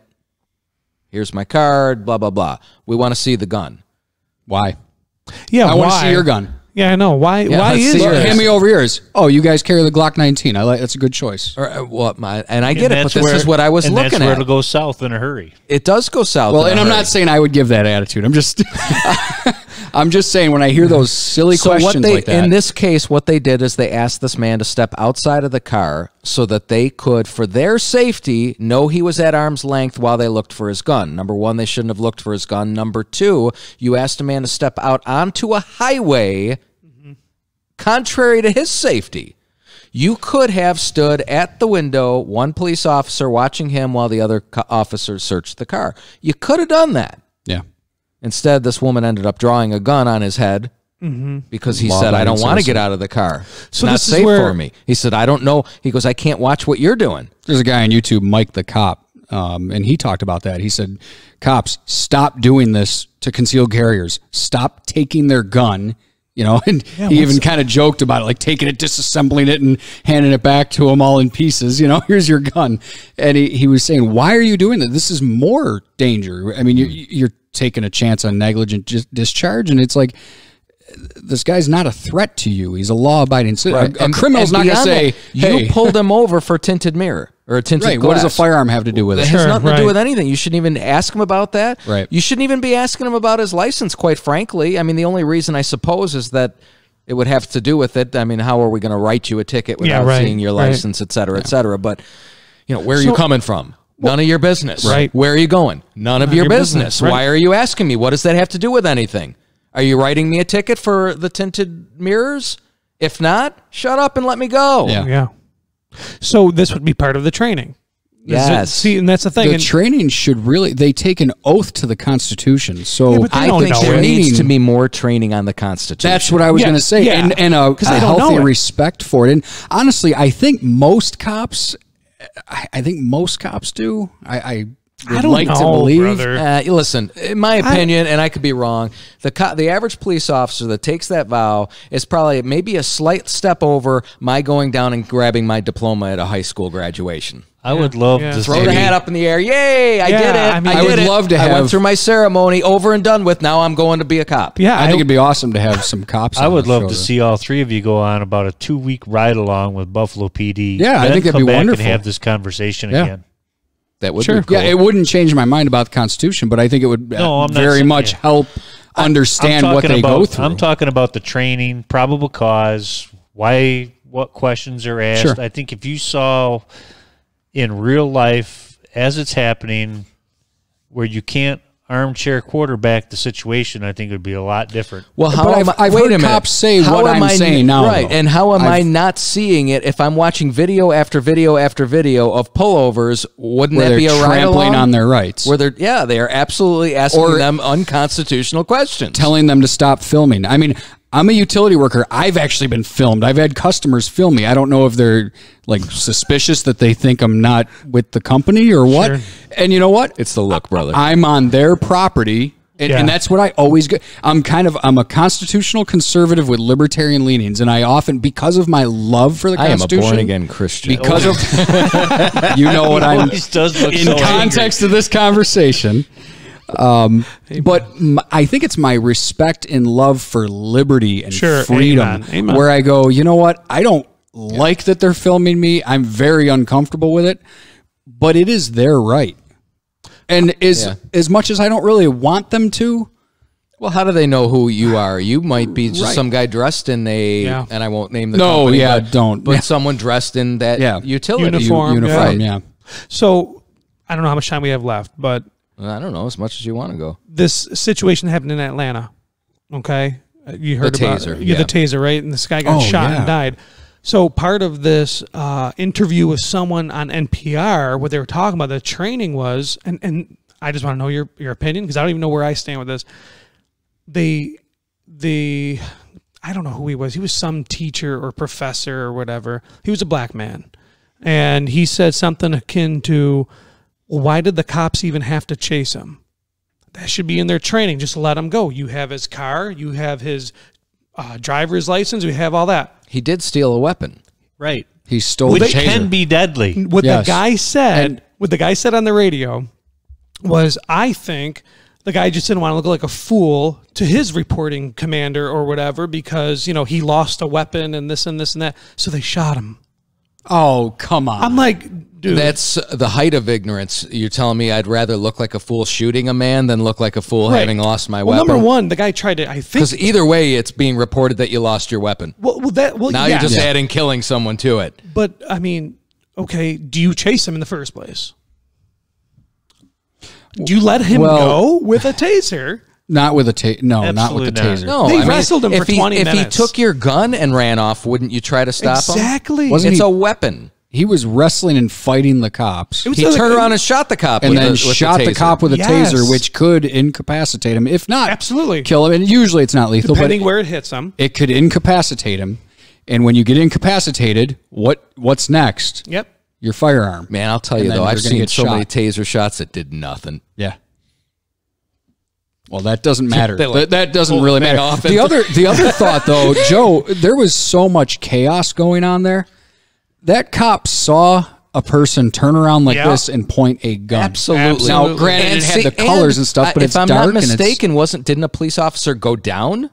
Here's my card, blah, blah, blah. We want to see the gun. Why? Yeah, I want to see your gun. Yeah, I know. Why is yours? Hand me over yours. Oh, you guys carry the Glock 19. That's a good choice. Or, I get it, but this is what I was looking at. That's where it'll go south in a hurry. It does go south. Well, and I'm not saying I would give that attitude. I'm just I'm just saying when I hear those silly questions like that. In this case, what they did is they asked this man to step outside of the car so that they could, for their safety, know he was at arm's length while they looked for his gun. Number one, they shouldn't have looked for his gun. Number two, you asked a man to step out onto a highway contrary to his safety. You could have stood at the window, one police officer watching him while the other officers searched the car. You could have done that. Yeah. Instead, this woman ended up drawing a gun on his head because he said, I don't want to get out of the car. It's not safe for me. He said, I don't know. He goes, I can't watch what you're doing. There's a guy on YouTube, Mike the Cop, and he talked about that. He said, cops, stop doing this to concealed carriers. Stop taking their gun. And he even kind of joked about it, like taking it, disassembling it, and handing it back to him all in pieces. Here's your gun. And he was saying, why are you doing that? This is more danger. I mean, you're taking a chance on negligent discharge, and it's like, this guy's not a threat to you. He's a law-abiding citizen. Right. A criminal's not going to say, hey. You pulled him over for a tinted mirror or a tinted glass. What does a firearm have to do with it? It has nothing to do with anything. You shouldn't even ask him about that. Right. You shouldn't even be asking him about his license, quite frankly. I mean, the only reason, I suppose, is that it would have to do with it. I mean, how are we going to write you a ticket without seeing your license, et cetera, et cetera? But, where are you coming from? None of your business. Right. Where are you going? None of your business. Right. Why are you asking me? What does that have to do with anything? Are you writing me a ticket for the tinted mirrors? If not, shut up and let me go. Yeah. So this would be part of the training. Yes. See, and that's the thing. The training should they take an oath to the Constitution. So but I think there needs to be more training on the Constitution. That's what I was going to say. Yeah. And a healthy respect for it. And honestly, I think most cops do. I would like to believe. Listen, in my opinion, and I could be wrong, the average police officer that takes that vow is probably maybe a slight step over my going down and grabbing my diploma at a high school graduation. I would love to throw the hat up in the air. Yay! I did it. I would love to have. I went through my ceremony, over and done with. Now I'm going to be a cop. Yeah, I think it'd be awesome to have some cops. I would love to see all three of you go on about a 2-week ride along with Buffalo PD. Yeah, I think that'd be wonderful. And have this conversation again. That would be cool. Yeah, it wouldn't change my mind about the Constitution, but I think it would very much help understand what they go through. I'm talking about the training, probable cause, what questions are asked. Sure. I think if you saw in real life as it's happening where you can't armchair quarterback the situation, I think it would be a lot different. Well, I've heard cops say what I'm saying now. Right, and how am I not seeing it if I'm watching video after video after video of pullovers? Wouldn't that be a ride trampling on their rights? Where they are absolutely asking them unconstitutional questions. Telling them to stop filming. I mean, I'm a utility worker. I've actually been filmed. I've had customers film me. I don't know if they're like suspicious that they think I'm not with the company or what. Sure. And you know what? It's the look, brother. I'm on their property. And that's what I always get. I'm a constitutional conservative with libertarian leanings. And I often, because of my love for the Constitution. I am a born-again Christian. Because of, you know what I'm, in context of this conversation. But I think it's my respect and love for liberty and Sure, freedom amen. where I go, you know what? I don't like that they're filming me. I'm very uncomfortable with it, but it is their right. And as much as I don't really want them to, Well, how do they know who you are? You might be just some guy dressed in and I won't name the company. But someone dressed in that utility uniform. Yeah. So I don't know how much time we have left, but I don't know, as much as you want to go. this situation happened in Atlanta. Okay, you heard The about taser, the taser, right? And this guy got shot and died. So part of this interview with someone on NPR, what they were talking about, the training was, and I just want to know your opinion because I don't even know where I stand with this. I don't know who he was. He was some teacher or professor or whatever. He was a black man. And he said something akin to, well, why did the cops even have to chase him? That should be in their training. Just let him go. You have his car. You have his driver's license. We have all that. He did steal a weapon. Right. He stole Which the taser. can be deadly. What the guy said on the radio was, I think the guy just didn't want to look like a fool to his reporting commander or whatever because, you know, he lost a weapon and this and this and that. So they shot him. Oh, come on. I'm like, dude. That's the height of ignorance. You're telling me I'd rather look like a fool shooting a man than look like a fool having lost my weapon? Number one, the guy tried to, I think. Because either way, it's being reported that you lost your weapon. Now You're just adding killing someone to it. But, I mean, okay, do you chase him in the first place? Do you let him go with a taser? Not with a taser. No, not with the Absolutely taser. No, They wrestled him for 20 If minutes. he took your gun and ran off, wouldn't you try to stop him? Exactly. It's a weapon. He was wrestling and fighting the cops. He turned around and shot the cop and with then with shot the taser. cop with a Yes. taser, which could incapacitate him. If not, Absolutely. kill him. And usually it's not lethal, Depending but where it hits him. it could incapacitate him. And when you get incapacitated, what's next? Yep. Your firearm. Man, I'll tell you And then though, you're I've gonna seen get so many shot. taser shots that did nothing. Yeah. Well, that doesn't matter. They, like, that doesn't pull really the thing matter. off The other thought, though, Joe, there was so much chaos going on there. That cop saw a person turn around like this and point a gun. Absolutely. Now, granted, it had the colors and stuff, but it's if I'm dark. not and mistaken, didn't a police officer go down?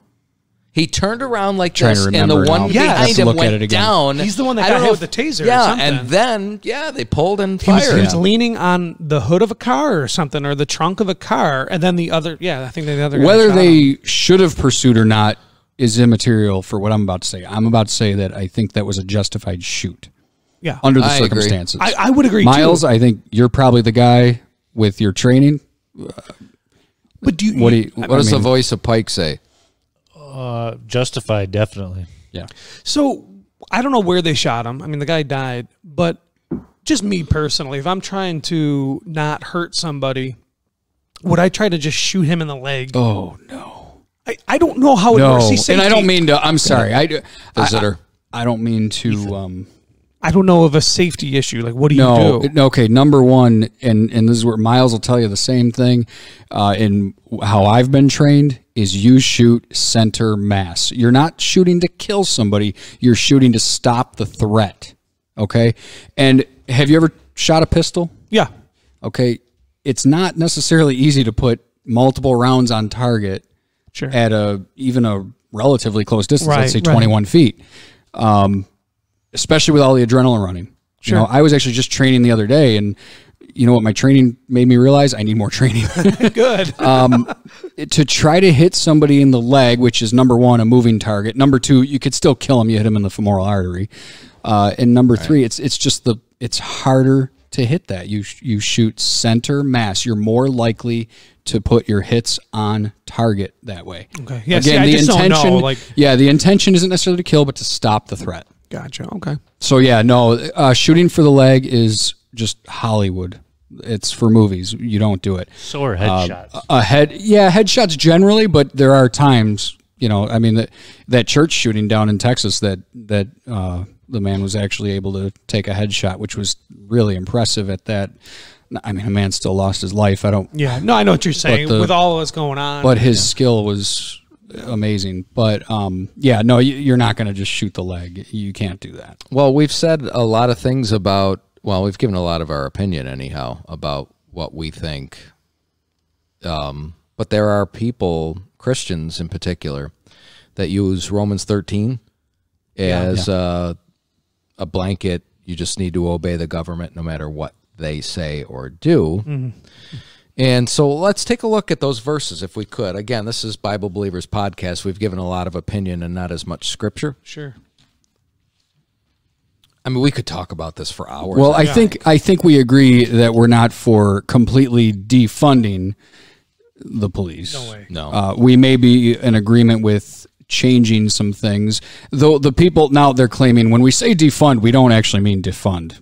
He turned around like Trying this, to and the remember one now. Yeah, behind let's him look at went it again. down. He's the one that I got don't hit know with if- the taser or Yeah, something. and then they pulled and He fired. was leaning on the hood of a car or something, or the trunk of a car, and then the other, I think the other guy Whether shot him. they should have pursued or not is immaterial for what I'm about to say. I'm about to say that I think that was a justified shoot under the I agree. circumstances. I would agree, Miles, too. I think you're probably the guy with your training. But do you, What Does the voice of Pike say? Justified, definitely. Yeah. So I don't know where they shot him. I mean, the guy died, but just me personally, if I'm trying to not hurt somebody, would I try to just shoot him in the leg? Oh, no. I don't know how it works. See, And I safety- don't mean to, I'm sorry. Visitor. I don't mean to, I don't know of a safety issue. Like, what do you do? Okay, number one, and this is where Miles will tell you the same thing, in how I've been trained, is you shoot center mass. You're not shooting to kill somebody. You're shooting to stop the threat. Okay? And have you ever shot a pistol? Yeah. Okay. It's not necessarily easy to put multiple rounds on target Sure. at even a relatively close distance, let's say Right, right. 21 feet. Especially with all the adrenaline running. Sure. You know, I was actually just training the other day, and you know what my training made me realize? I need more training. Good. To try to hit somebody in the leg, which is number one, a moving target. Number two, you could still kill them. You hit them in the femoral artery. And number three, it's just it's harder to hit that. You shoot center mass. You're more likely to put your hits on target that way. Okay. Yeah. Again, See, I the just don't intention, know. Like, the intention isn't necessarily to kill, but to stop the threat. gotcha. Okay. So yeah, no, shooting for the leg is just Hollywood. It's for movies. You don't do it. So are headshots. Headshots generally, but there are times, I mean, that church shooting down in Texas that the man was actually able to take a headshot, which was really impressive at that. I mean, a man still lost his life. Yeah. No, I know what you're saying with all of what's going on. But his skill was amazing. But you're not going to just shoot the leg. You can't do that. Well, we've said a lot of things about, we've given a lot of our opinion anyhow about what we think But there are people, Christians in particular, that use Romans 13 as a blanket. You just need to obey the government no matter what they say or do. Mm-hmm. And so let's take a look at those verses if we could. Again, this is Bible Believers Podcast. We've given a lot of opinion and not as much scripture. Sure. I mean, we could talk about this for hours. Well, I think we agree that we're not for completely defunding the police. No way. No. We may be in agreement with changing some things, though the people now they're claiming when we say defund, we don't actually mean defund.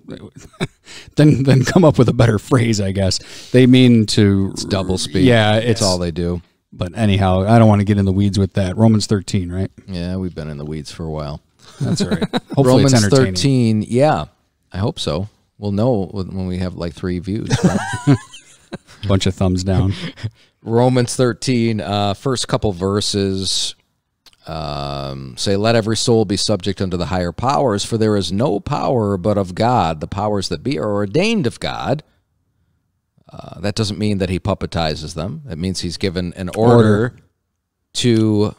then come up with a better phrase, I guess. They mean to It's double speak. Yeah, it's all they do. But anyhow, I don't want to get in the weeds with that. Romans 13, right? Yeah, we've been in the weeds for a while. That's all right. Hopefully Romans it's entertaining. 13, yeah, I hope so. We'll know when we have like 3 views. Right? Bunch of thumbs down. Romans 13, first couple verses say, let every soul be subject unto the higher powers, for there is no power but of God. The powers that be are ordained of God. That doesn't mean that he puppetizes them. It means he's given an order to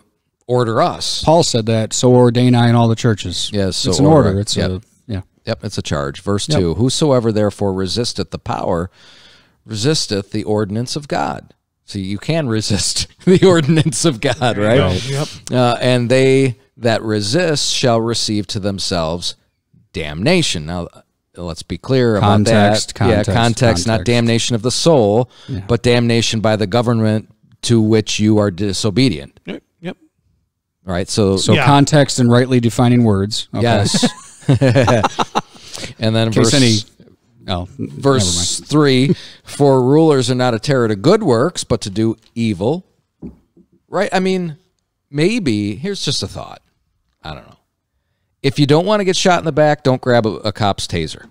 order us. Paul said that, so ordain I in all the churches. Yes, so it's an order. It's a, yeah. Yep, it's a charge. Verse 2, whosoever therefore resisteth the power, resisteth the ordinance of God. So you can resist the ordinance of God, right? Yep. And they that resist shall receive to themselves damnation. Now, let's be clear about that. Context, not damnation of the soul, but damnation by the government to which you are disobedient. Yep. All right, so context and rightly defining words. Okay. Yes. And then verse 3, for rulers are not a terror to good works, but to do evil. Right? I mean, maybe, here's just a thought. I don't know. If you don't want to get shot in the back, don't grab a cop's taser.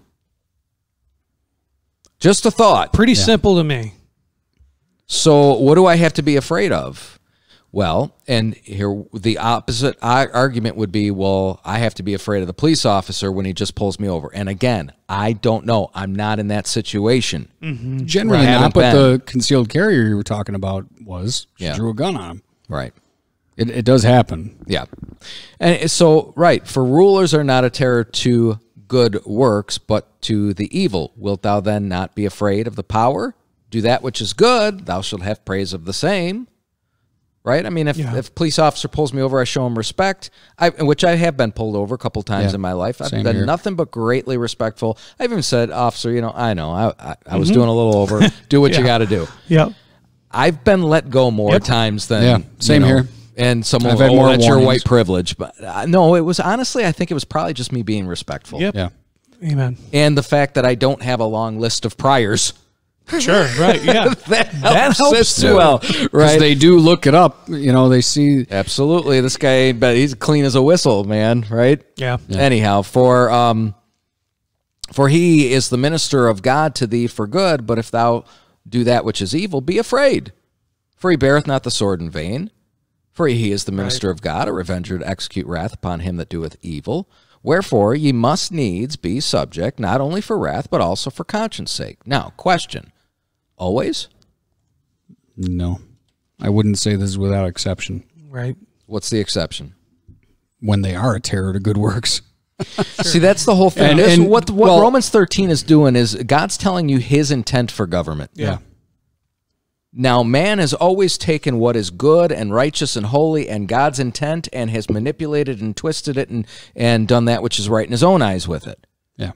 Just a thought. Pretty simple to me. So what do I have to be afraid of? Well, and here the opposite argument would be, well, I have to be afraid of the police officer when he just pulls me over. And again, I don't know. I'm not in that situation. Mm-hmm. Generally not, but the concealed carrier you were talking about she drew a gun on him. Right. It does happen. Yeah. And so, right, for rulers are not a terror to good works, but to the evil. Wilt thou then not be afraid of the power? Do that which is good, thou shalt have praise of the same. Right? I mean, if a police officer pulls me over, I show him respect, which I have been pulled over a couple times in my life. I've been nothing but greatly respectful. I've even said, officer, I know, I was doing a little over. Do what you got to do. Yep. I've been let go more times than... Same here. And someone will say, that's your white privilege. But no, it was honestly, I think it was probably just me being respectful. Yep. Yeah. Amen. And the fact that I don't have a long list of priors. Sure, right, yeah. that helps as well, right? Because they do look it up, they see... Absolutely, this guy, but he's clean as a whistle, man, right? Yeah. Anyhow, for he is the minister of God to thee for good, but if thou do that which is evil, be afraid. For he beareth not the sword in vain. For he is the minister of God, a revenger to execute wrath upon him that doeth evil. Wherefore ye must needs be subject, not only for wrath, but also for conscience sake. Now, question. Always? No. I wouldn't say this is without exception. Right. What's the exception? When they are a terror to good works. See, that's the whole thing. And what Romans 13 is doing is God's telling you his intent for government. Yeah. Now, man has always taken what is good and righteous and holy and God's intent and has manipulated and twisted it and done that which is right in his own eyes with it. Yeah.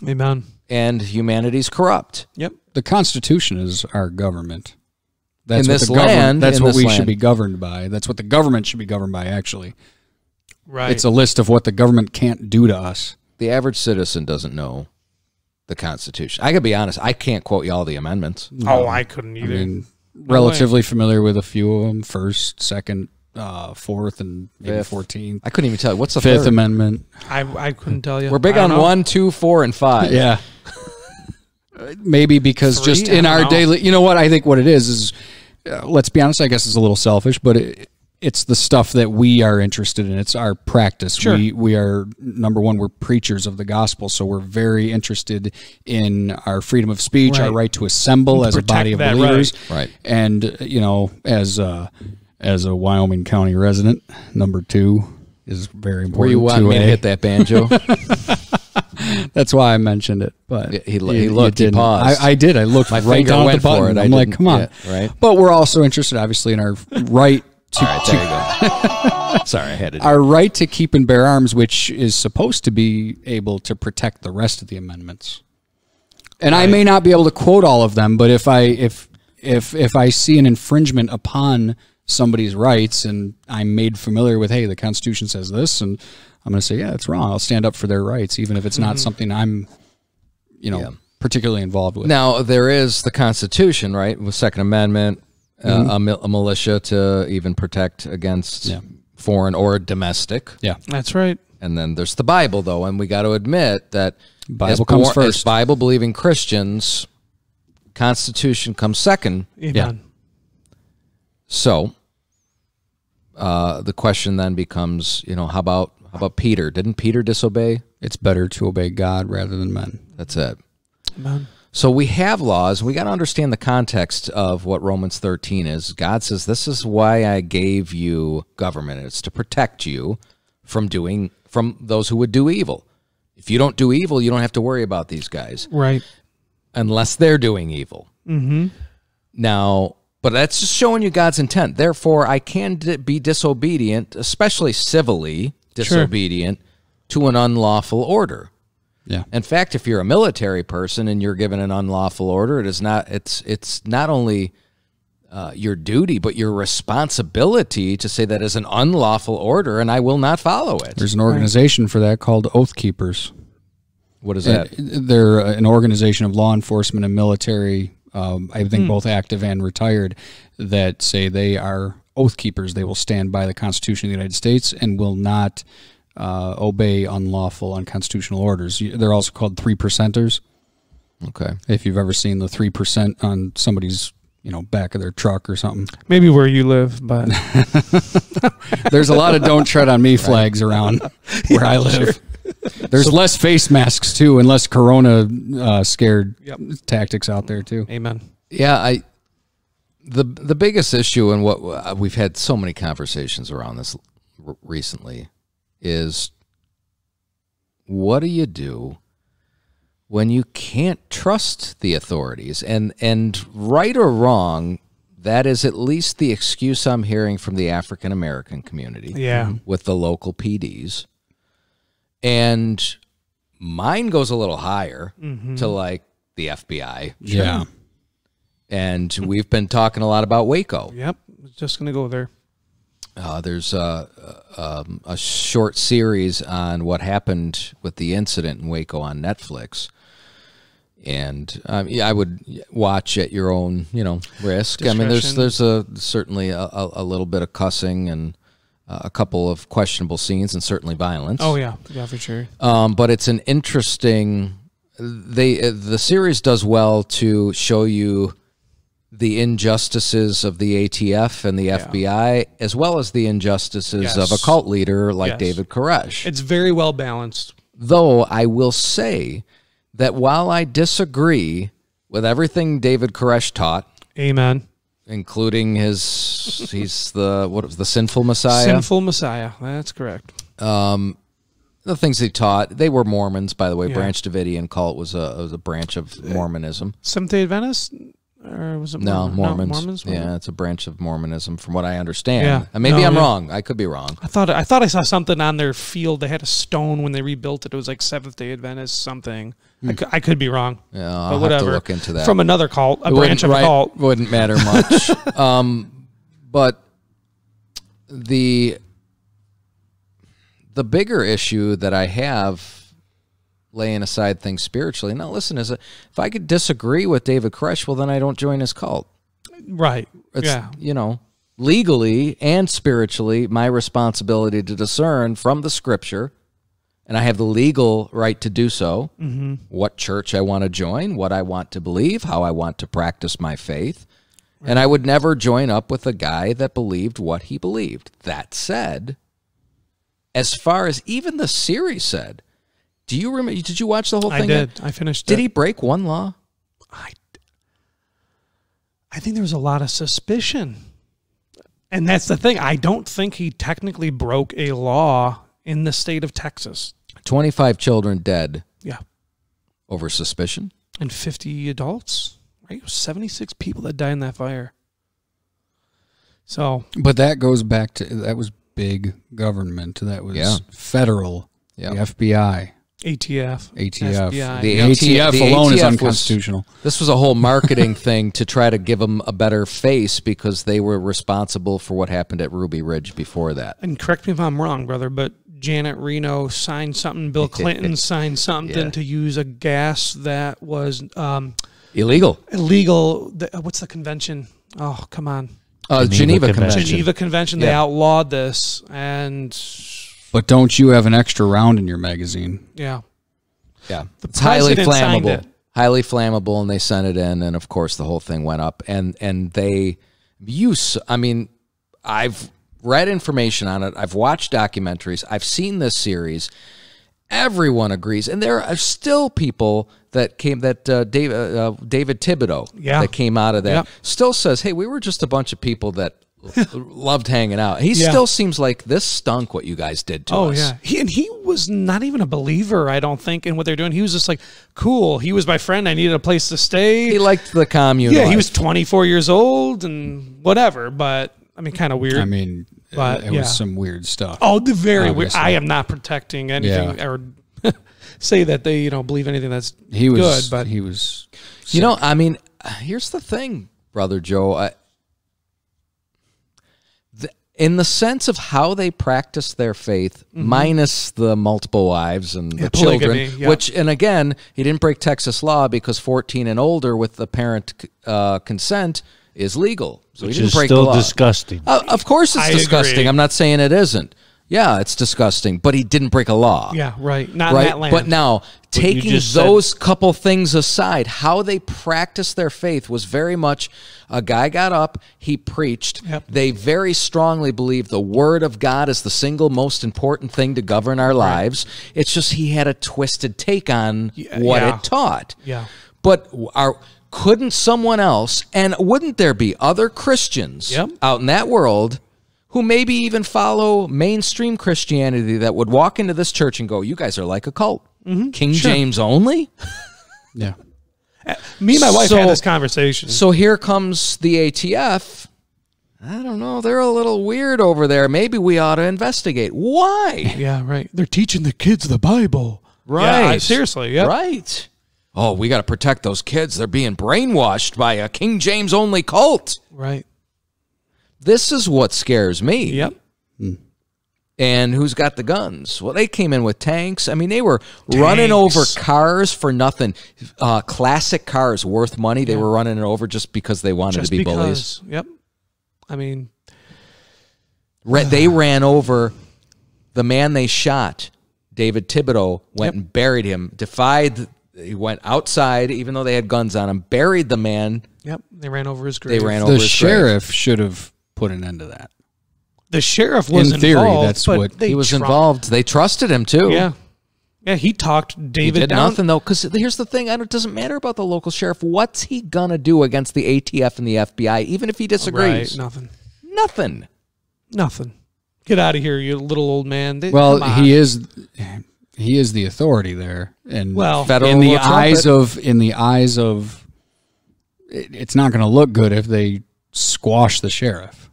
Amen. And humanity's corrupt. Yep. The Constitution is our government. That's in what this land, that's what we should be governed by. That's what the government should be governed by, actually. Right. It's a list of what the government can't do to us. The average citizen doesn't know the Constitution. I gotta be honest, I can't quote you all the amendments. Oh, I couldn't either. I mean, relatively familiar with a few of them. First, second, fourth, and maybe 14th. I couldn't even tell you. What's the Fifth third? Amendment? I couldn't tell you. We're big on 1, 2, 4, and 5. Yeah. Maybe because 3, just in our daily... You know what? I think what it is let's be honest, I guess it's a little selfish, but it's the stuff that we are interested in. It's our practice. Sure. We are, number one, we're preachers of the gospel, so we're very interested in our freedom of speech, our right to assemble as a body of believers. Right. And, you know, as a Wyoming County resident, number 2 is very important. Were you wanting me to hit that banjo? That's why I mentioned it. But he looked, he paused. I did. I looked My right finger down at went the button. for it. I'm like, come on. Yeah, right. But we're also interested, obviously, in our right to, All right, there you go. Sorry, I had to do our right to keep and bear arms, which is supposed to be able to protect the rest of the amendments. And I may not be able to quote all of them, but if I see an infringement upon somebody's rights and I'm made familiar with, hey, the Constitution says this, and I'm going to say, yeah, it's wrong. I'll stand up for their rights, even if it's not something I'm, particularly involved with. Now, there is the Constitution, right, with Second Amendment, a militia to even protect against foreign or domestic. Yeah. That's right. And then there's the Bible, though, and we got to admit that Bible comes first. As Bible-believing Christians, Constitution comes second. Amen. Yeah. So the question then becomes, how about Peter? Didn't Peter disobey? It's better to obey God rather than men. That's it. Amen. So we have laws. We got to understand the context of what Romans 13 is. God says, this is why I gave you government. It's to protect you from those who would do evil. If you don't do evil, you don't have to worry about these guys. Right. Unless they're doing evil. Mm-hmm. Now, but that's just showing you God's intent. Therefore, I can be disobedient, especially civilly disobedient, to an unlawful order. Yeah. In fact, if you're a military person and you're given an unlawful order, it's not only your duty, but your responsibility to say that is an unlawful order and I will not follow it. There's an organization for that called Oath Keepers. What is that? They're an organization of law enforcement and military, I think both active and retired, that say they are oath keepers. They will stand by the Constitution of the United States and will not obey unlawful, unconstitutional orders. They're also called 3%ers. Okay. If you've ever seen the 3% on somebody's back of their truck or something. Maybe where you live, but There's a lot of don't tread on me flags around where I live. There's less face masks too, and less corona scared tactics out there too. amen. Yeah, the biggest issue, and what we've had so many conversations around this recently, is what do you do when you can't trust the authorities? And right or wrong, that is at least the excuse I'm hearing from the African American community. Yeah. With the local PDs. And mine goes a little higher to like the FBI. Yeah. And we've been talking a lot about Waco. Yep. Just gonna go there. There's a short series on what happened with the incident in Waco on Netflix. And I would watch at your own, risk. I mean, there's certainly a little bit of cussing and a couple of questionable scenes and certainly violence. Oh yeah, for sure. But it's an interesting. The series does well to show you the injustices of the ATF and the FBI, as well as the injustices of a cult leader like David Koresh. It's very well balanced. Though I will say that while I disagree with everything David Koresh taught, amen, including he's the sinful Messiah. Sinful Messiah. That's correct. The things he taught, they were Mormons, by the way. Branch Davidian cult was a branch of Mormonism. Seventh-day Adventists? Or was it Mormons? No, Mormons. Yeah, it's a branch of Mormonism, from what I understand. Yeah. And maybe I'm wrong. I could be wrong. I thought I saw something on their field. They had a stone when they rebuilt it. It was like Seventh-day Adventist something. I could be wrong. Yeah, I'll but whatever. have to look into that. From another cult, a branch of a cult. Wouldn't matter much. But the bigger issue that I have, laying aside things spiritually, now listen, if I could disagree with David Koresh, well, then I don't join his cult. Right. It's, legally and spiritually, my responsibility to discern from the scripture, and I have the legal right to do so, what church I want to join, what I want to believe, how I want to practice my faith. And I would never join up with a guy that believed what he believed. That said, as far as even the series said, do you remember? Did you watch the whole thing? I did. I finished it. Did he break one law? I think there was a lot of suspicion. And that's the thing. I don't think he technically broke a law in the state of Texas. 25 children dead. Yeah. Over suspicion. And 50 adults. Right? 76 people that died in that fire. So. But that goes back to, that was big government. That was federal. The FBI. ATF. FBI. The ATF alone is unconstitutional. This was a whole marketing thing to try to give them a better face because they were responsible for what happened at Ruby Ridge before that. And correct me if I'm wrong, brother, but Janet Reno signed something, Bill Clinton signed something to use a gas that was illegal. Illegal. What's the convention? Oh, come on. Geneva Convention. Geneva Convention. They outlawed this, and... But don't you have an extra round in your magazine? Yeah. Yeah. The it's highly signed flammable. it. Highly flammable, and they sent it in, and of course the whole thing went up. And they use, I mean, I've read information on it. I've watched documentaries. I've seen this series. Everyone agrees. And there are still people that came, that David Thibodeau that came out of that still says, hey, we were just a bunch of people that loved hanging out. He still seems like this stunk what you guys did to us. Oh, yeah. He was not even a believer, I don't think, in what they're doing. He was just like, cool. He was my friend. I needed a place to stay. He liked the commune life. He was 24 years old and whatever, but, I mean, kind of weird. I mean, but, it was some weird stuff. Oh, the very weird. I am not protecting anything or say that they, believe anything that's good, but he was sick. I mean, here's the thing, Brother Joe. In the sense of how they practice their faith, minus the multiple wives and the children, which, and again, he didn't break Texas law because 14 and older with the parent consent is legal. So which he didn't is break the law. Still disgusting. Of course it's disgusting. Agree. I'm not saying it isn't. Yeah, it's disgusting, but he didn't break a law. Yeah, right. Not in that land. But now, taking those couple things aside, how they practice their faith was very much a guy got up, he preached. Yep. They very strongly believe the Word of God is the single most important thing to govern our lives. It's just he had a twisted take on what it taught. Yeah. But couldn't someone else, and wouldn't there be other Christians out in that world who maybe even follow mainstream Christianity that would walk into this church and go, you guys are like a cult. King James only? Yeah. Me and my wife had this conversation. So here comes the ATF. I don't know. They're a little weird over there. Maybe we ought to investigate. Why? Yeah, right. They're teaching the kids the Bible. Right. Yeah, seriously. Yep. Right. Oh, we got to protect those kids. They're being brainwashed by a King James only cult. Right. This is what scares me. Yep. And who's got the guns? Well, they came in with tanks. I mean, they were running over cars for nothing. Classic cars worth money. They were running it over just because they wanted to be bullies. Yep. I mean, they ran over the man they shot. David Thibodeau went and buried him. He went outside, even though they had guns on him. Buried the man. Yep. They ran over his grave. The sheriff should have put an end to that. The sheriff was in theory, involved, that's but what he was involved. They trusted him too. Yeah, yeah. He talked David He did down. nothing though, because here's the thing: it doesn't matter about the local sheriff. What's he gonna do against the ATF and the FBI, even if he disagrees? Right, nothing. Nothing. Nothing. Get out of here, you little old man. Well, he is the authority there, and federal in the eyes of, it's not going to look good if they squash the sheriff.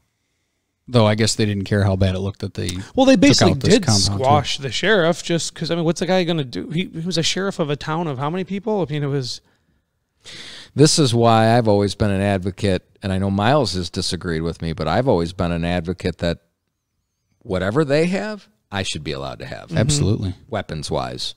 Though I guess they didn't care how bad it looked that they basically took out this did compound squash the sheriff just because, I mean, what's the guy going to do? He was a sheriff of a town of how many people? I mean, it was... This is why I've always been an advocate, and I know Miles has disagreed with me, but I've always been an advocate that whatever they have, I should be allowed to have. Absolutely. Weapons-wise.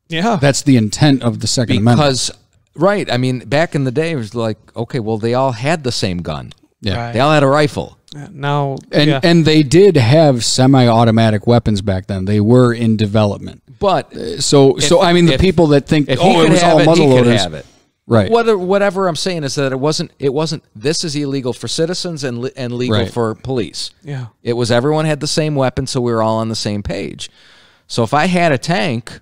Yeah. That's the intent of the Second Amendment. Because, right, I mean, back in the day, it was like, okay, well, they all had the same gun. Yeah. Right. They all had a rifle. Now, and they did have semi-automatic weapons back then. They were in development. But so I mean, the people that think, if it was all muzzle loaders. Have it. Right. Whatever I'm saying is that it wasn't. This is illegal for citizens and legal Right. for police. Yeah. It was everyone had the same weapon, so we were all on the same page. So if I had a tank,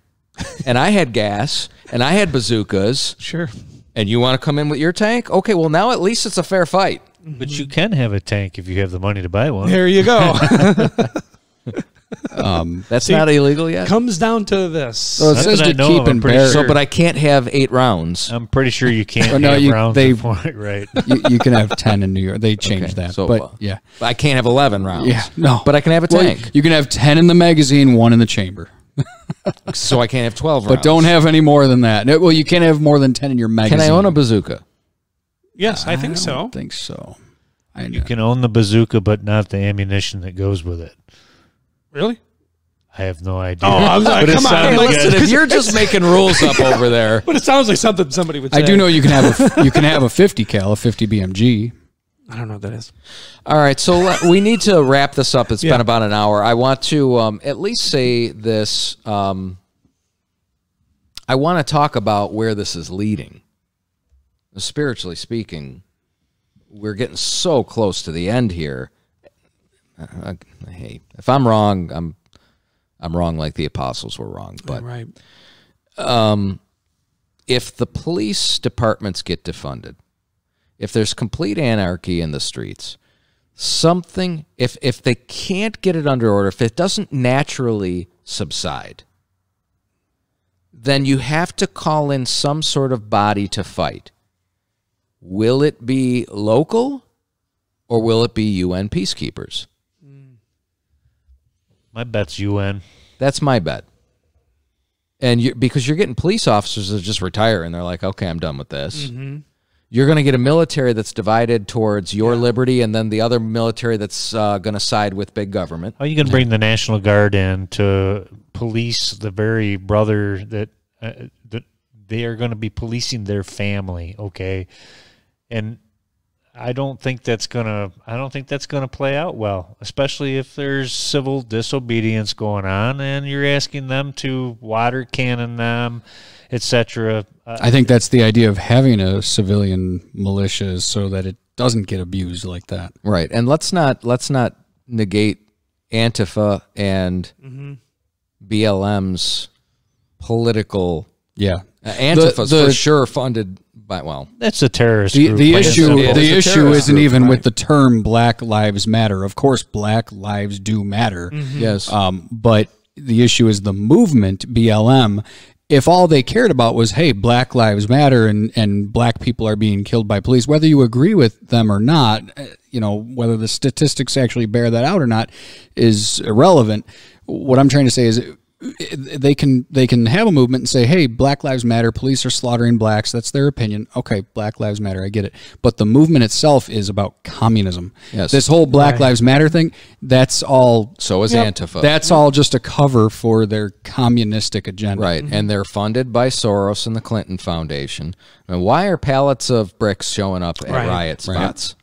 and I had gas, and I had bazookas, Sure. and you want to come in with your tank, okay. Well, now at least it's a fair fight. But you can have a tank if you have the money to buy one. There you go. That's not illegal yet. Comes down to this. So it Not says that I to know keep of, I'm and pretty bear. So, but I can't have 8 rounds. I'm pretty sure you can't Well, no, have you- rounds they- of point, right? You can have 10 in New York. They changed Okay, that. so, But yeah. I can't have 11 rounds. Yeah. No. But I can have a Well, tank. you can have 10 in the magazine, 1 in the chamber. So I can't have 12 rounds. But don't have any more than that. No, well, you can't have more than 10 in your magazine. Can I own a bazooka? Yes, I think I so. don't think so. I You can own the bazooka, but not the ammunition that goes with it. Really? I have no idea. Oh, I was like, But it come on. sounded Hey, Hey, good. listen, if you're just making rules up over there. But it sounds like something somebody would say. I do know you can have a 50 cal, a 50 BMG. I don't know what that is. All right, so we need to wrap this up. It's Yeah. been about an hour. I want to at least say this. I want to talk about where this is leading. Spiritually speaking, we're getting so close to the end here. Hey, if I'm wrong, I'm wrong like the apostles were wrong. But Right. if the police departments get defunded, if there's complete anarchy in the streets, something, if they can't get it under order, if it doesn't naturally subside, then you have to call in some sort of body to fight. Will it be local or will it be UN peacekeepers? My bet's UN. That's my bet. And because you're getting police officers that just retire and they're like, okay, I'm done with this. You're going to get a military that's divided towards your liberty and then the other military that's going to side with big government. How are you going to bring the National Guard in to police the very brother that they are going to be policing their family? Okay, and I don't think that's gonna play out well, especially if there's civil disobedience going on and you're asking them to water cannon them, etc. I think that's the idea of having a civilian militia so that it doesn't get abused like that. Right. And let's not negate Antifa and BLM's political. Yeah. Antifa's for sure funded by, well, That's a terrorist The, group. the like I issue said. It is the a issue terrorist isn't group, even right. with the term Black Lives Matter. Of course, Black lives do matter. yes. But the issue is the movement, BLM. If all they cared about was, hey, Black Lives Matter and black people are being killed by police, whether you agree with them or not, whether the statistics actually bear that out or not is irrelevant. What I'm trying to say is they can have a movement and say, hey, Black Lives Matter, police are slaughtering blacks. That's their opinion. Okay, Black Lives Matter, I get it. But the movement itself is about communism. Yes. This whole Black Lives Matter thing, that's all. So is Antifa. That's all just a cover for their communistic agenda. Right. And they're funded by Soros and the Clinton Foundation. I mean, why are pallets of bricks showing up at riot spots?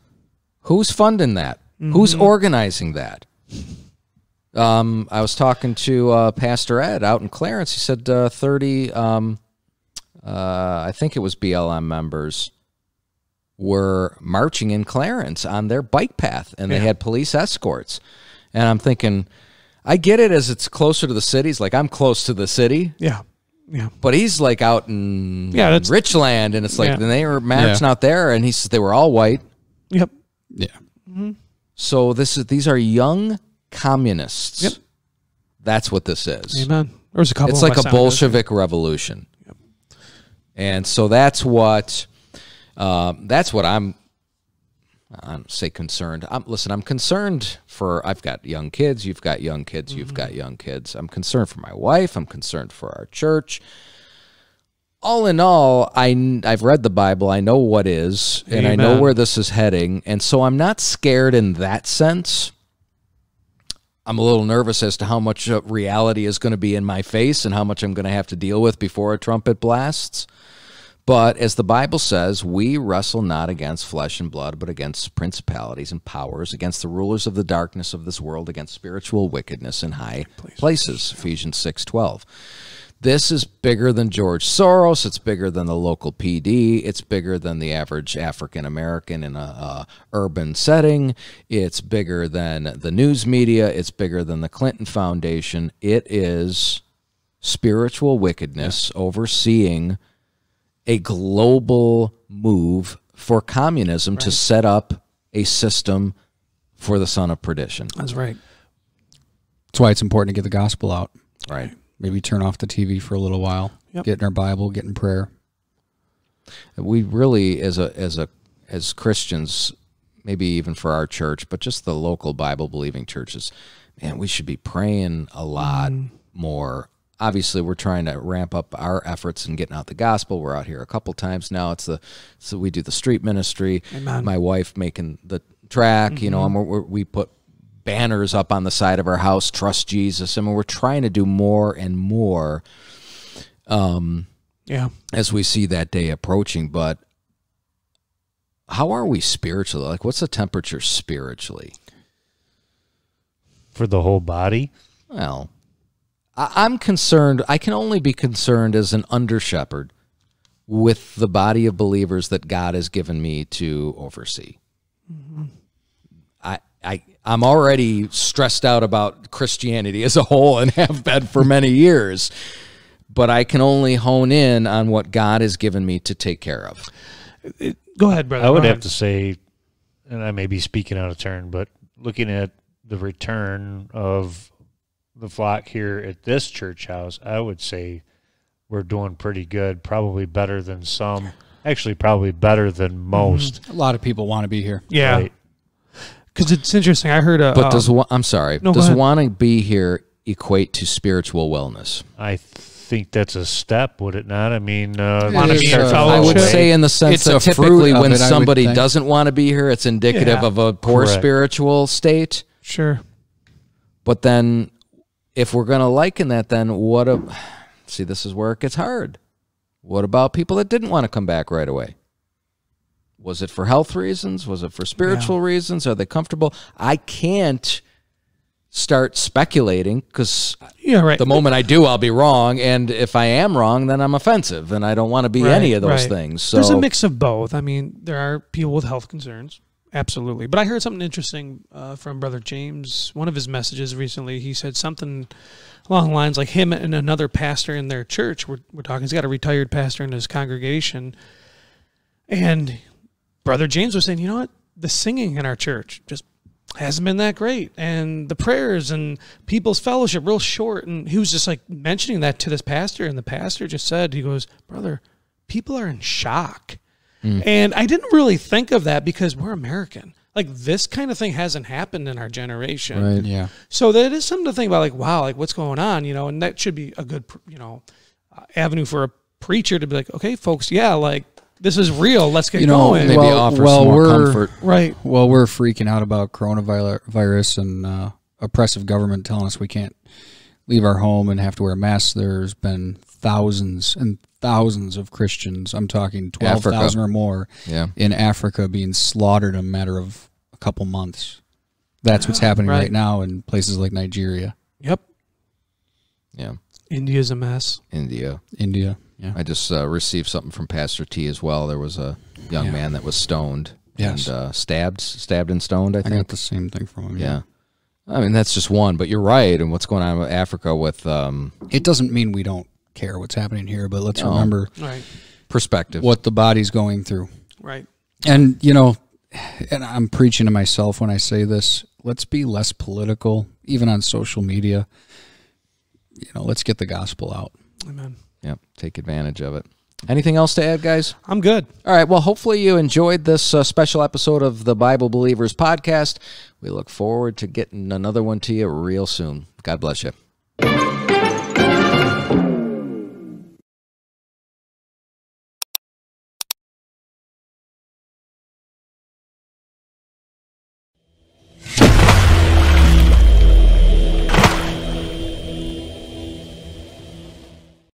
Who's funding that? Who's organizing that? I was talking to Pastor Ed out in Clarence. He said 30, I think it was BLM members, were marching in Clarence on their bike path, and they had police escorts. And I'm thinking, I get it as it's closer to the cities. Like, I'm close to the city. Yeah. Yeah. But he's like out in that's- Richland, and it's like, Yeah. and they were marching out there, and he said they were all white. Yep. Yeah. So these are young communists. Yep. That's what this is. Amen. There was a couple. It's of like my a sound guys. Bolshevik revolution. Yep. And so that's what I'm say concerned. I'm concerned for, I've got young kids, you've got young kids, you've got young kids. I'm concerned for my wife, I'm concerned for our church. All in all, I've read the Bible, I know what is, and I know Amen. where this is heading, and so I'm not scared in that sense. I'm a little nervous as to how much reality is going to be in my face and how much I'm going to have to deal with before a trumpet blasts. But as the Bible says, we wrestle not against flesh and blood, but against principalities and powers, against the rulers of the darkness of this world, against spiritual wickedness in high places. Ephesians 6:12. This is bigger than George Soros. It's bigger than the local PD. It's bigger than the average African American in a urban setting. It's bigger than the news media. It's bigger than the Clinton Foundation. It is spiritual wickedness overseeing a global move for communism to set up a system for the son of perdition. That's right. That's why it's important to get the gospel out. Right. Maybe turn off the TV for a little while. Yep. Get in our Bible, get in prayer. We really, as Christians, maybe even for our church, but just the local Bible-believing churches, man, we should be praying a lot more. Obviously, we're trying to ramp up our efforts in getting out the gospel. We're out here a couple times now. So we do the street ministry. Amen. My wife making the track. You know, and we put banners up on the side of our house, trust Jesus. I mean, we're trying to do more and more as we see that day approaching. But how are we spiritually? Like, what's the temperature spiritually? For the whole body? Well, I'm concerned. I can only be concerned as an under-shepherd with the body of believers that God has given me to oversee. I'm already stressed out about Christianity as a whole and have been for many years, but I can only hone in on what God has given me to take care of. Go ahead, brother. I would Go have ahead. to say, and I may be speaking out of turn, but looking at the return of the flock here at this church house, I would say we're doing pretty good, probably better than some, actually probably better than most. A lot of people want to be here. Yeah. Right? Because it's interesting. I heard But I'm sorry. No, go does ahead. wanting to be here equate to spiritual wellness? I think that's a step, would it not? I mean, Wanna is, be in I I would fellowship. say in the sense It's that a fruit typically of when it, I would somebody think. doesn't want to be here, it's indicative Yeah. of a poor Correct. spiritual state. Sure. But then if we're going to liken that, then see, this is where it gets hard. What about people that didn't want to come back right away? Was it for health reasons? Was it for spiritual reasons? Are they comfortable? I can't start speculating because Yeah, right. the moment I do, I'll be wrong. And if I am wrong, then I'm offensive, and I don't want to be any of those things. So there's a mix of both. I mean, there are people with health concerns, absolutely. But I heard something interesting from Brother James. One of his messages recently, he said something along the lines like him and another pastor in their church. We're talking. He's got a retired pastor in his congregation, and Brother James was saying, you know what? The singing in our church just hasn't been that great. And the prayers and people's fellowship real short. And he was just like mentioning that to this pastor. And the pastor just said, he goes, brother, people are in shock. And I didn't really think of that because we're American. Like this kind of thing hasn't happened in our generation. Right. Yeah. So that is something to think about, like, wow, like what's going on, you know, and that should be a good, avenue for a preacher to be like, okay, folks, yeah, like, this is real. Let's get going. maybe offer some more comfort. Right. Well, we're freaking out about coronavirus and oppressive government telling us we can't leave our home and have to wear masks. There's been thousands and thousands of Christians, I'm talking 12,000 or more, in Africa being slaughtered in a matter of a couple months. That's what's happening right now in places like Nigeria. Yep. Yeah. India's a mess. India. Yeah. I just received something from Pastor T as well. There was a young man that was stoned and stabbed and stoned, I I think. got the same thing from him. Yeah. I mean, that's just one, but you're right. And what's going on with Africa with It doesn't mean we don't care what's happening here, but let's remember Right. perspective. what the body's going through. Right. And, and I'm preaching to myself when I say this, let's be less political, even on social media. Let's get the gospel out. Amen. Yep, take advantage of it. Anything else to add, guys? I'm good. All right, well, hopefully you enjoyed this special episode of the Bible Believers podcast. We look forward to getting another one to you real soon. God bless you.